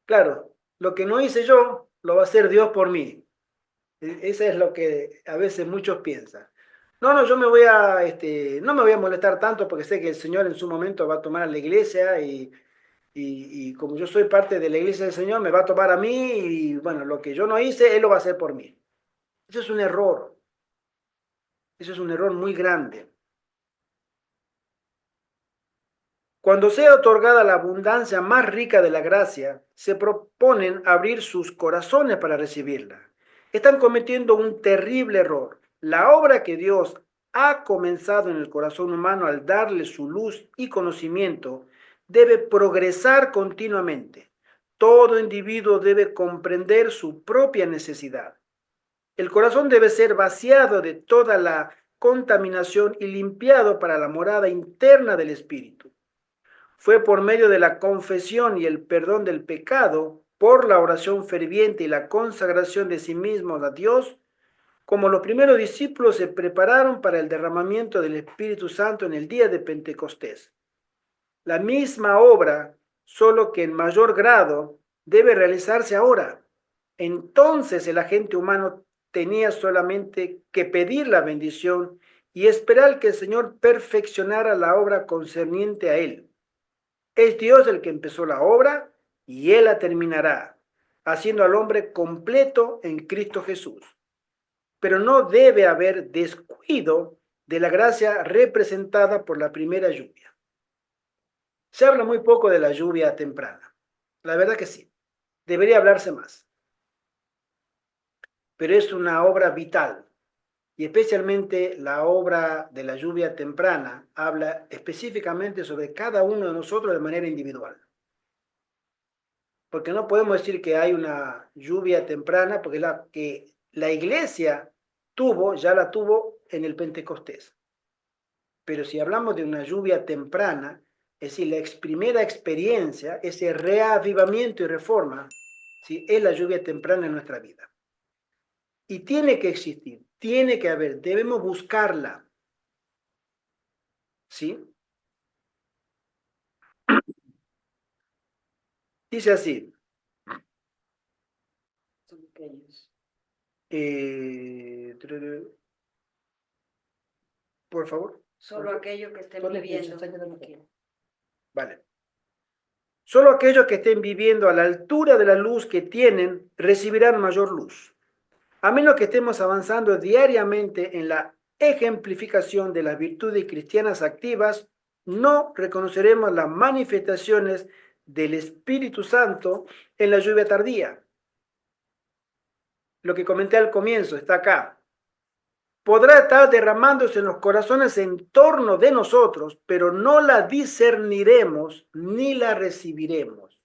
Claro, lo que no hice yo, lo va a hacer Dios por mí. Eso es lo que a veces muchos piensan. No, yo no me voy a molestar tanto porque sé que el Señor en su momento va a tomar a la iglesia y como yo soy parte de la iglesia del Señor, me va a tomar a mí y bueno, lo que yo no hice, Él lo va a hacer por mí. Eso es un error. Eso es un error muy grande. Cuando sea otorgada la abundancia más rica de la gracia, se proponen abrir sus corazones para recibirla. Están cometiendo un terrible error. La obra que Dios ha comenzado en el corazón humano al darle su luz y conocimiento debe progresar continuamente. Todo individuo debe comprender su propia necesidad. El corazón debe ser vaciado de toda la contaminación y limpiado para la morada interna del Espíritu. Fue por medio de la confesión y el perdón del pecado, por la oración ferviente y la consagración de sí mismos a Dios, como los primeros discípulos se prepararon para el derramamiento del Espíritu Santo en el día de Pentecostés. La misma obra, solo que en mayor grado, debe realizarse ahora. Entonces el agente humano tenía solamente que pedir la bendición y esperar que el Señor perfeccionara la obra concerniente a él. Es Dios el que empezó la obra y Él la terminará, haciendo al hombre completo en Cristo Jesús. Pero no debe haber descuido de la gracia representada por la primera lluvia. Se habla muy poco de la lluvia temprana. La verdad que sí. Debería hablarse más. Pero es una obra vital. Y especialmente la obra de la lluvia temprana habla específicamente sobre cada uno de nosotros de manera individual. Porque no podemos decir que hay una lluvia temprana, porque la que la iglesia tuvo, ya la tuvo en el Pentecostés. Pero si hablamos de una lluvia temprana, es decir, la primera experiencia, ese reavivamiento y reforma, ¿sí? Es la lluvia temprana en nuestra vida. Y tiene que existir, tiene que haber, debemos buscarla. ¿Sí? Dice así. Por favor. Solo aquellos que estén viviendo. Vale. Solo aquellos que estén viviendo a la altura de la luz que tienen recibirán mayor luz. A menos que estemos avanzando diariamente en la ejemplificación de las virtudes cristianas activas, no reconoceremos las manifestaciones del Espíritu Santo en la lluvia tardía. Lo que comenté al comienzo está acá. Podrá estar derramándose en los corazones en torno de nosotros, pero no la discerniremos ni la recibiremos.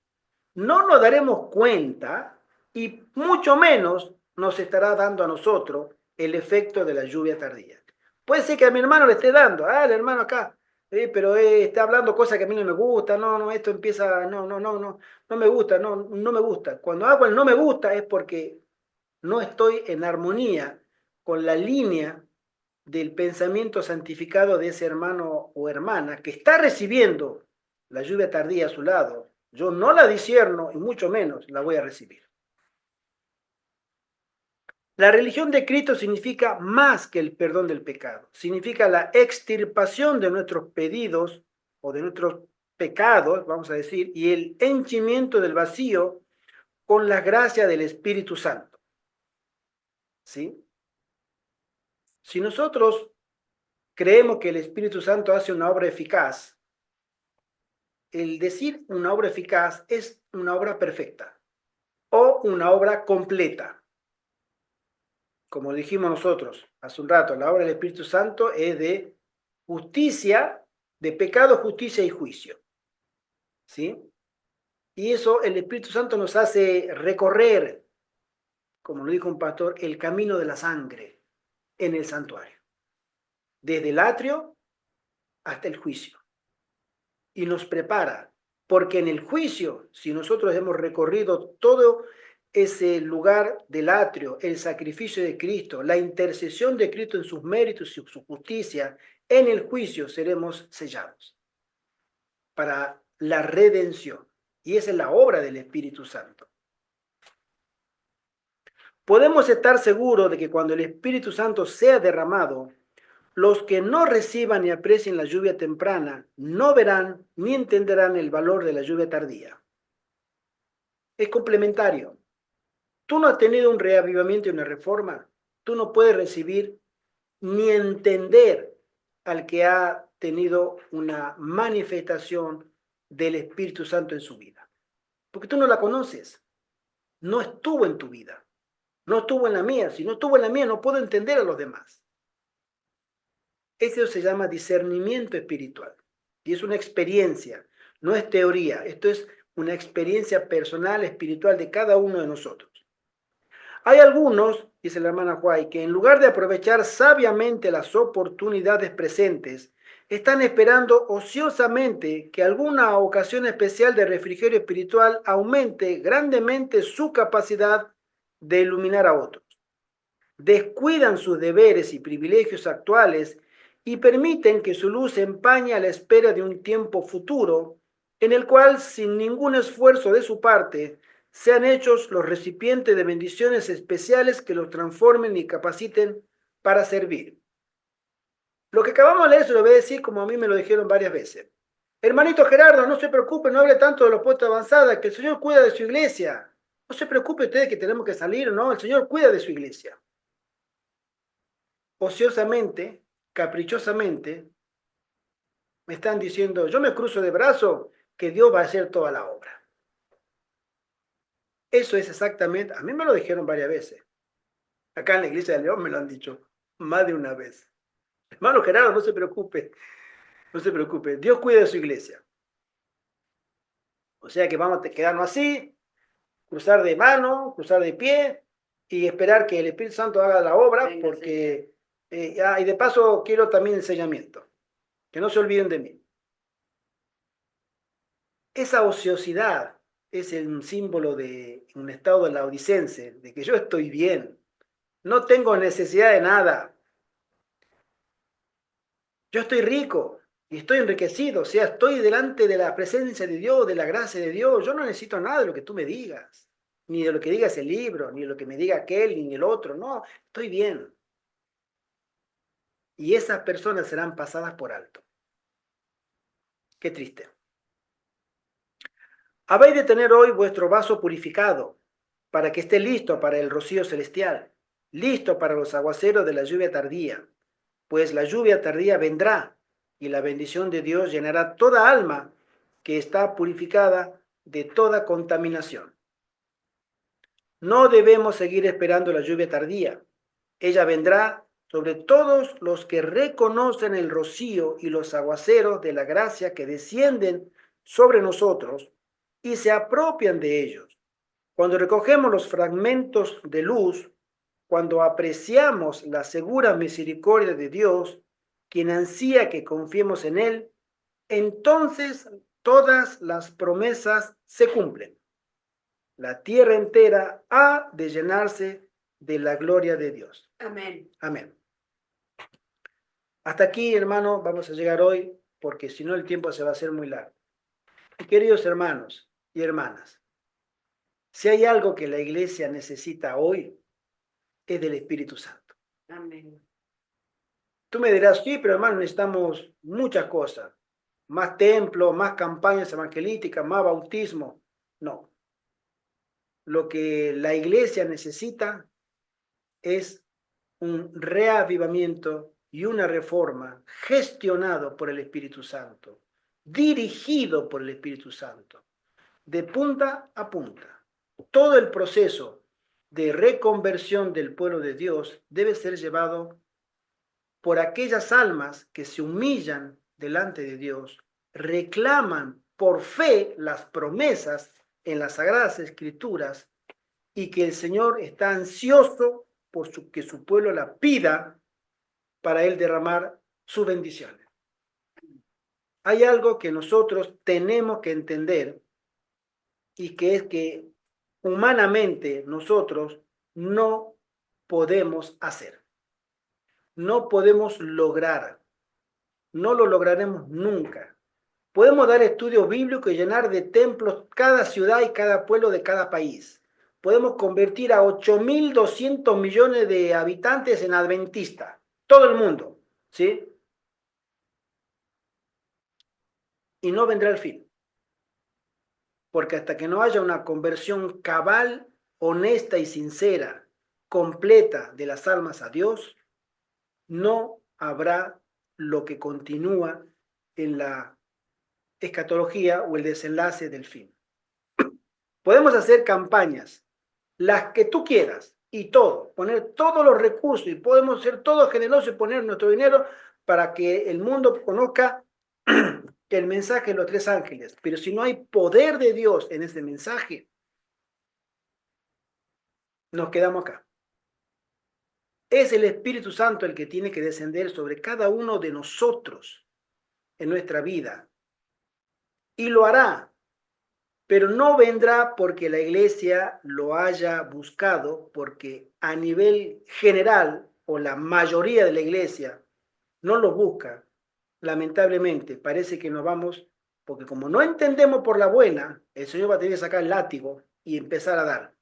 No nos daremos cuenta y mucho menos nos estará dando a nosotros el efecto de la lluvia tardía. Puede ser que a mi hermano le esté dando, el hermano acá, pero está hablando cosas que a mí no me gustan, no, esto empieza, no me gusta, no me gusta. Cuando hago el no me gusta es porque no estoy en armonía con la línea del pensamiento santificado de ese hermano o hermana que está recibiendo la lluvia tardía a su lado. Yo no la discierno y mucho menos la voy a recibir. La religión de Cristo significa más que el perdón del pecado. Significa la extirpación de nuestros pedidos o de nuestros pecados, vamos a decir, y el henchimiento del vacío con la gracia del Espíritu Santo. ¿Sí? Si nosotros creemos que el Espíritu Santo hace una obra eficaz, el decir una obra eficaz es una obra perfecta o una obra completa. Como dijimos nosotros hace un rato, la obra del Espíritu Santo es de justicia, de pecado, justicia y juicio. ¿Sí? Y eso el Espíritu Santo nos hace recorrer, como lo dijo un pastor, el camino de la sangre en el santuario. Desde el atrio hasta el juicio. Y nos prepara, porque en el juicio, si nosotros hemos recorrido todo ese lugar del atrio, el sacrificio de Cristo, la intercesión de Cristo en sus méritos y su justicia, en el juicio seremos sellados para la redención. Y esa es la obra del Espíritu Santo. Podemos estar seguros de que cuando el Espíritu Santo sea derramado, los que no reciban ni aprecien la lluvia temprana no verán ni entenderán el valor de la lluvia tardía. Es complementario. Tú no has tenido un reavivamiento y una reforma. Tú no puedes recibir ni entender al que ha tenido una manifestación del Espíritu Santo en su vida. Porque tú no la conoces. No estuvo en tu vida. No estuvo en la mía. Si no estuvo en la mía, no puedo entender a los demás. Eso se llama discernimiento espiritual y es una experiencia, no es teoría, esto es una experiencia personal, espiritual de cada uno de nosotros. Hay algunos, dice la hermana Huay, que en lugar de aprovechar sabiamente las oportunidades presentes, están esperando ociosamente que alguna ocasión especial de refrigerio espiritual aumente grandemente su capacidad de iluminar a otros. Descuidan sus deberes y privilegios actuales y permiten que su luz se empañe a la espera de un tiempo futuro en el cual, sin ningún esfuerzo de su parte, sean hechos los recipientes de bendiciones especiales que los transformen y capaciten para servir. Lo que acabamos de leer se lo voy a decir como a mí me lo dijeron varias veces. Hermanito Gerardo, no se preocupe, no hable tanto de los puestos de avanzada, que el Señor cuida de su iglesia. No se preocupe usted que tenemos que salir, no, el Señor cuida de su iglesia. Ociosamente, caprichosamente, me están diciendo, yo me cruzo de brazo, que Dios va a hacer toda la obra. Eso es exactamente, a mí me lo dijeron varias veces. Acá en la iglesia de León me lo han dicho más de una vez. Hermano Gerardo, no se preocupe, no se preocupe, Dios cuida de su iglesia. O sea que vamos a quedarnos así, cruzar de mano, cruzar de pie y esperar que el Espíritu Santo haga la obra, porque, y de paso quiero también enseñamiento, que no se olviden de mí. Esa ociosidad es un símbolo de un estado laodicense, de que yo estoy bien, no tengo necesidad de nada, yo estoy rico y estoy enriquecido, o sea, estoy delante de la presencia de Dios, de la gracia de Dios, yo no necesito nada de lo que tú me digas, ni de lo que diga ese libro, ni de lo que me diga aquel, ni el otro, no, estoy bien. Y esas personas serán pasadas por alto. Qué triste. Habéis de tener hoy vuestro vaso purificado, para que esté listo para el rocío celestial, listo para los aguaceros de la lluvia tardía, pues la lluvia tardía vendrá, y la bendición de Dios llenará toda alma que está purificada de toda contaminación. No debemos seguir esperando la lluvia tardía. Ella vendrá sobre todos los que reconocen el rocío y los aguaceros de la gracia que descienden sobre nosotros y se apropian de ellos. Cuando recogemos los fragmentos de luz, cuando apreciamos la segura misericordia de Dios, quien ansía que confiemos en Él, entonces todas las promesas se cumplen. La tierra entera ha de llenarse de la gloria de Dios. Amén. Amén. Hasta aquí, hermano, vamos a llegar hoy, porque si no el tiempo se va a hacer muy largo. Queridos hermanos y hermanas, si hay algo que la iglesia necesita hoy, es del Espíritu Santo. Amén. Tú me dirás, sí, pero hermano, necesitamos muchas cosas. Más templos, más campañas evangelísticas, más bautismo. No. Lo que la iglesia necesita es un reavivamiento y una reforma gestionado por el Espíritu Santo, dirigido por el Espíritu Santo, de punta a punta. Todo el proceso de reconversión del pueblo de Dios debe ser llevado por aquellas almas que se humillan delante de Dios, reclaman por fe las promesas en las Sagradas Escrituras y que el Señor está ansioso por que su pueblo la pida para Él derramar sus bendiciones. Hay algo que nosotros tenemos que entender y que es que humanamente nosotros no podemos hacer, no podemos lograr, no lo lograremos nunca. Podemos dar estudios bíblicos y llenar de templos cada ciudad y cada pueblo de cada país. Podemos convertir a 8.200 millones de habitantes en adventistas, todo el mundo, ¿sí? Y no vendrá el fin. Porque hasta que no haya una conversión cabal, honesta y sincera, completa de las almas a Dios, no habrá lo que continúa en la escatología o el desenlace del fin. Podemos hacer campañas, las que tú quieras, y todo, poner todos los recursos, y podemos ser todos generosos y poner nuestro dinero para que el mundo conozca el mensaje de los tres ángeles. Pero si no hay poder de Dios en ese mensaje, nos quedamos acá. Es el Espíritu Santo el que tiene que descender sobre cada uno de nosotros en nuestra vida. Y lo hará, pero no vendrá porque la iglesia lo haya buscado, porque a nivel general o la mayoría de la iglesia no lo busca. Lamentablemente, parece que nos vamos, porque como no entendemos por la buena, el Señor va a tener que sacar el látigo y empezar a dar.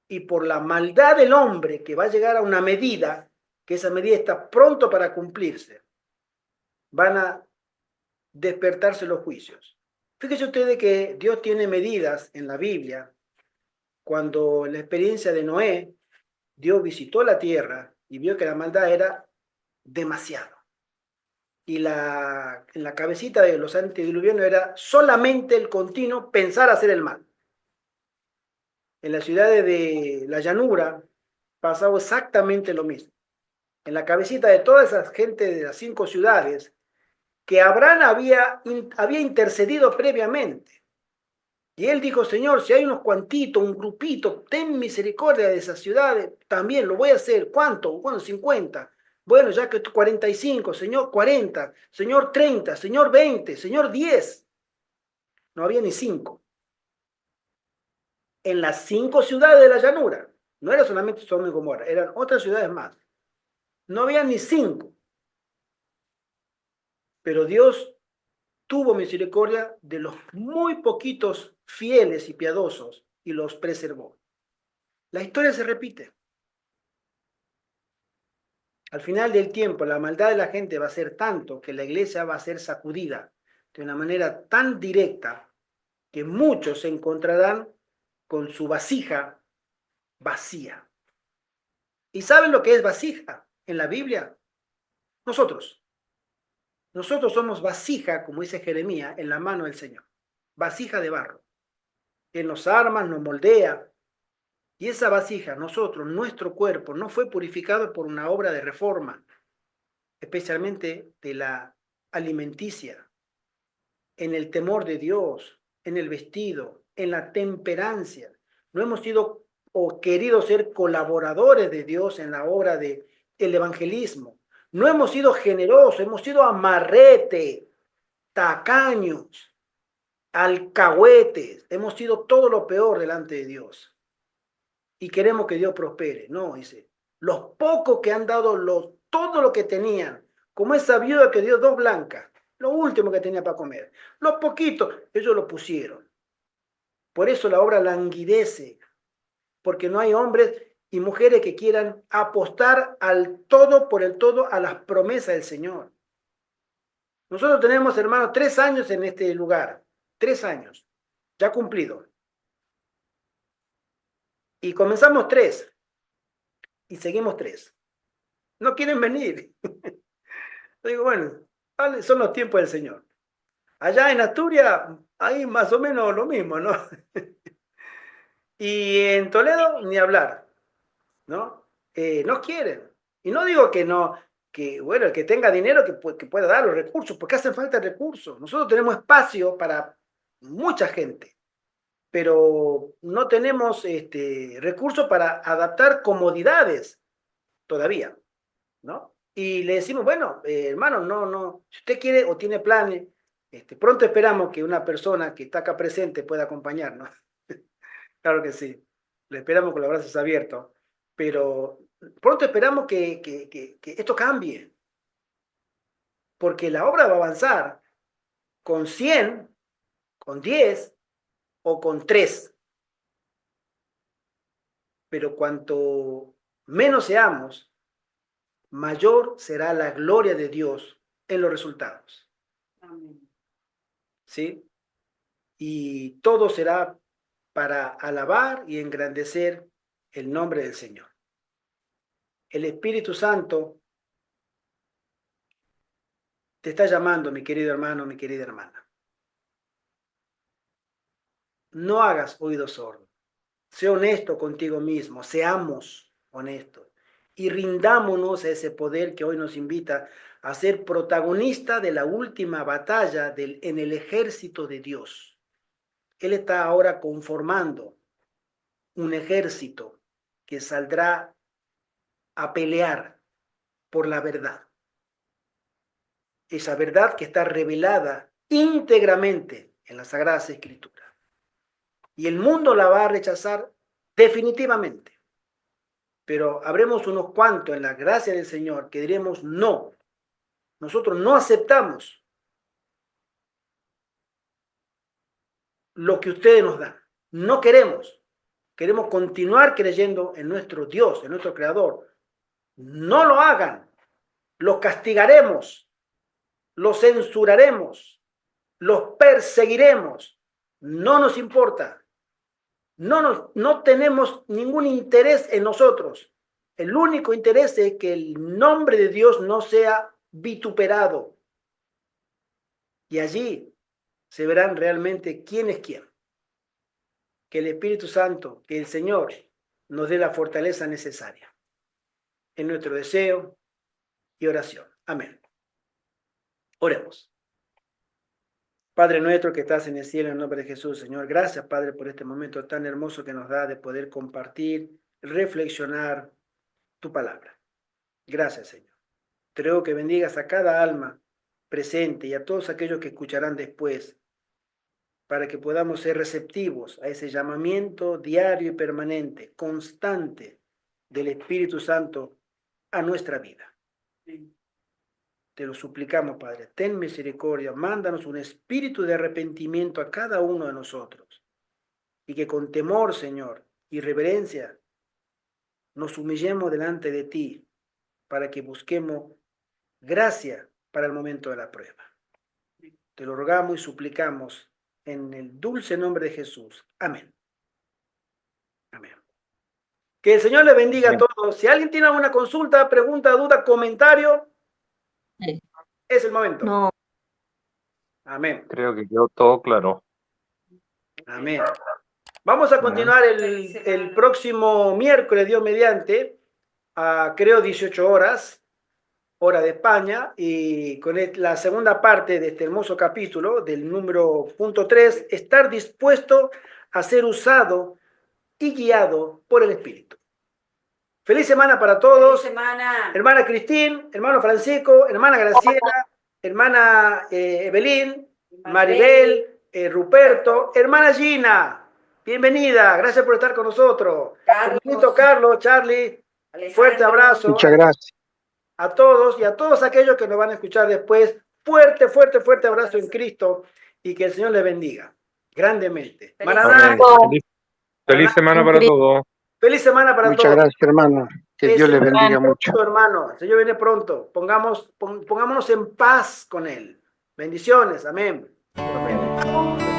Y por la maldad del hombre que va a llegar a una medida, que esa medida está pronto para cumplirse, van a despertarse los juicios. Fíjense ustedes que Dios tiene medidas en la Biblia. Cuando en la experiencia de Noé, Dios visitó la tierra y vio que la maldad era demasiado. Y en la cabecita de los antediluvianos era solamente el continuo pensar hacer el mal. En las ciudades de la llanura pasaba exactamente lo mismo. En la cabecita de toda esa gente de las 5 ciudades, que Abraham había intercedido previamente. Y él dijo, Señor, si hay unos cuantitos, un grupito, ten misericordia de esas ciudades, también lo voy a hacer. ¿Cuánto? Bueno, 50. Bueno, ya que 45, Señor, 40, Señor, 30, Señor, 20, Señor, 10. No había ni 5. En las 5 ciudades de la llanura, no era solamente Sodoma y Gomorra, eran otras ciudades más. No había ni 5. Pero Dios tuvo misericordia de los muy poquitos fieles y piadosos y los preservó. La historia se repite. Al final del tiempo, la maldad de la gente va a ser tanto que la iglesia va a ser sacudida de una manera tan directa que muchos se encontrarán con su vasija vacía. ¿Y saben lo que es vasija en la Biblia? Nosotros. Nosotros somos vasija, como dice Jeremías, en la mano del Señor. Vasija de barro. Él nos arma, nos moldea. Y esa vasija, nosotros, nuestro cuerpo, no fue purificado por una obra de reforma, especialmente de la alimenticia, en el temor de Dios, en el vestido, en la temperancia. No hemos sido o querido ser colaboradores de Dios en la obra del evangelismo. No hemos sido generosos, hemos sido amarrete, tacaños, alcahuetes, hemos sido todo lo peor delante de Dios. Y queremos que Dios prospere. No, dice, los pocos que han dado todo lo que tenían, como esa viuda que dio 2 blancas, lo último que tenía para comer. Los poquitos, ellos lo pusieron. Por eso la obra languidece, porque no hay hombres y mujeres que quieran apostar al todo por el todo a las promesas del Señor. Nosotros tenemos, hermanos, 3 años en este lugar, 3 años, ya cumplido. Y comenzamos 3 y seguimos 3. No quieren venir. Digo, bueno, son los tiempos del Señor. Allá en Asturias, hay más o menos lo mismo, ¿no? Y en Toledo, ni hablar, ¿no? No quieren. Y no digo que no, que bueno, el que tenga dinero que pueda dar los recursos, porque hacen falta recursos. Nosotros tenemos espacio para mucha gente, pero no tenemos recursos para adaptar comodidades todavía, ¿no? Y le decimos, bueno, hermano, no, si usted quiere o tiene planes, pronto esperamos que una persona que está acá presente pueda acompañarnos. Claro que sí, le esperamos con los brazos abiertos, pero pronto esperamos que esto cambie, porque la obra va a avanzar con 100, con 10 o con 3, pero cuanto menos seamos, mayor será la gloria de Dios en los resultados. Amén. ¿Sí? Y todo será para alabar y engrandecer el nombre del Señor. El Espíritu Santo te está llamando, mi querido hermano, mi querida hermana. No hagas oído sordo. Sé honesto contigo mismo, seamos honestos y rindámonos a ese poder que hoy nos invita a ser protagonista de la última batalla en el ejército de Dios. Él está ahora conformando un ejército que saldrá a pelear por la verdad. Esa verdad que está revelada íntegramente en las Sagradas Escrituras. Y el mundo la va a rechazar definitivamente. Pero habremos unos cuantos en la gracia del Señor que diremos no. Nosotros no aceptamos lo que ustedes nos dan. No queremos. Queremos continuar creyendo en nuestro Dios, en nuestro Creador. No lo hagan. Los castigaremos. Los censuraremos. Los perseguiremos. No nos importa. No tenemos ningún interés en nosotros. El único interés es que el nombre de Dios no sea vituperado. Y allí se verán realmente quién es quién. Que el Espíritu Santo, que el Señor nos dé la fortaleza necesaria en nuestro deseo y oración. Amén. Oremos. Padre nuestro que estás en el cielo, en el nombre de Jesús, Señor, gracias, Padre, por este momento tan hermoso que nos da de poder compartir, reflexionar tu palabra. Gracias, Señor. Te ruego que bendigas a cada alma presente y a todos aquellos que escucharán después, para que podamos ser receptivos a ese llamamiento diario y permanente, constante del Espíritu Santo a nuestra vida. Te lo suplicamos, Padre, ten misericordia, mándanos un espíritu de arrepentimiento a cada uno de nosotros y que con temor, Señor, y reverencia nos humillemos delante de ti para que busquemos gracia para el momento de la prueba. Te lo rogamos y suplicamos en el dulce nombre de Jesús. Amén. Amén. Que el Señor le bendiga a todos. Si alguien tiene alguna consulta, pregunta, duda, comentario, es el momento. No. Amén. Creo que quedó todo claro. Amén. Vamos a continuar el próximo miércoles, Dios mediante, a creo 18 horas, hora de España, y con la segunda parte de este hermoso capítulo, del número punto 3, estar dispuesto a ser usado y guiado por el Espíritu. Feliz semana para todos. Feliz semana. Hermana Cristín, hermano Francisco, hermana Graciela, hermana Evelyn, Maribel, Ruperto, hermana Gina, bienvenida, gracias por estar con nosotros. Hermanito Carlos, Charlie, fuerte abrazo. Muchas gracias. A todos y a todos aquellos que nos van a escuchar después, fuerte, fuerte, fuerte abrazo en Cristo y que el Señor les bendiga grandemente. Maranatha. Feliz semana para todos. Feliz semana para Muchas todos. gracias, hermano. Que Dios les bendiga mucho. Hermano, el Señor viene pronto. Pongámonos en paz con Él. Bendiciones. Amén. Amén.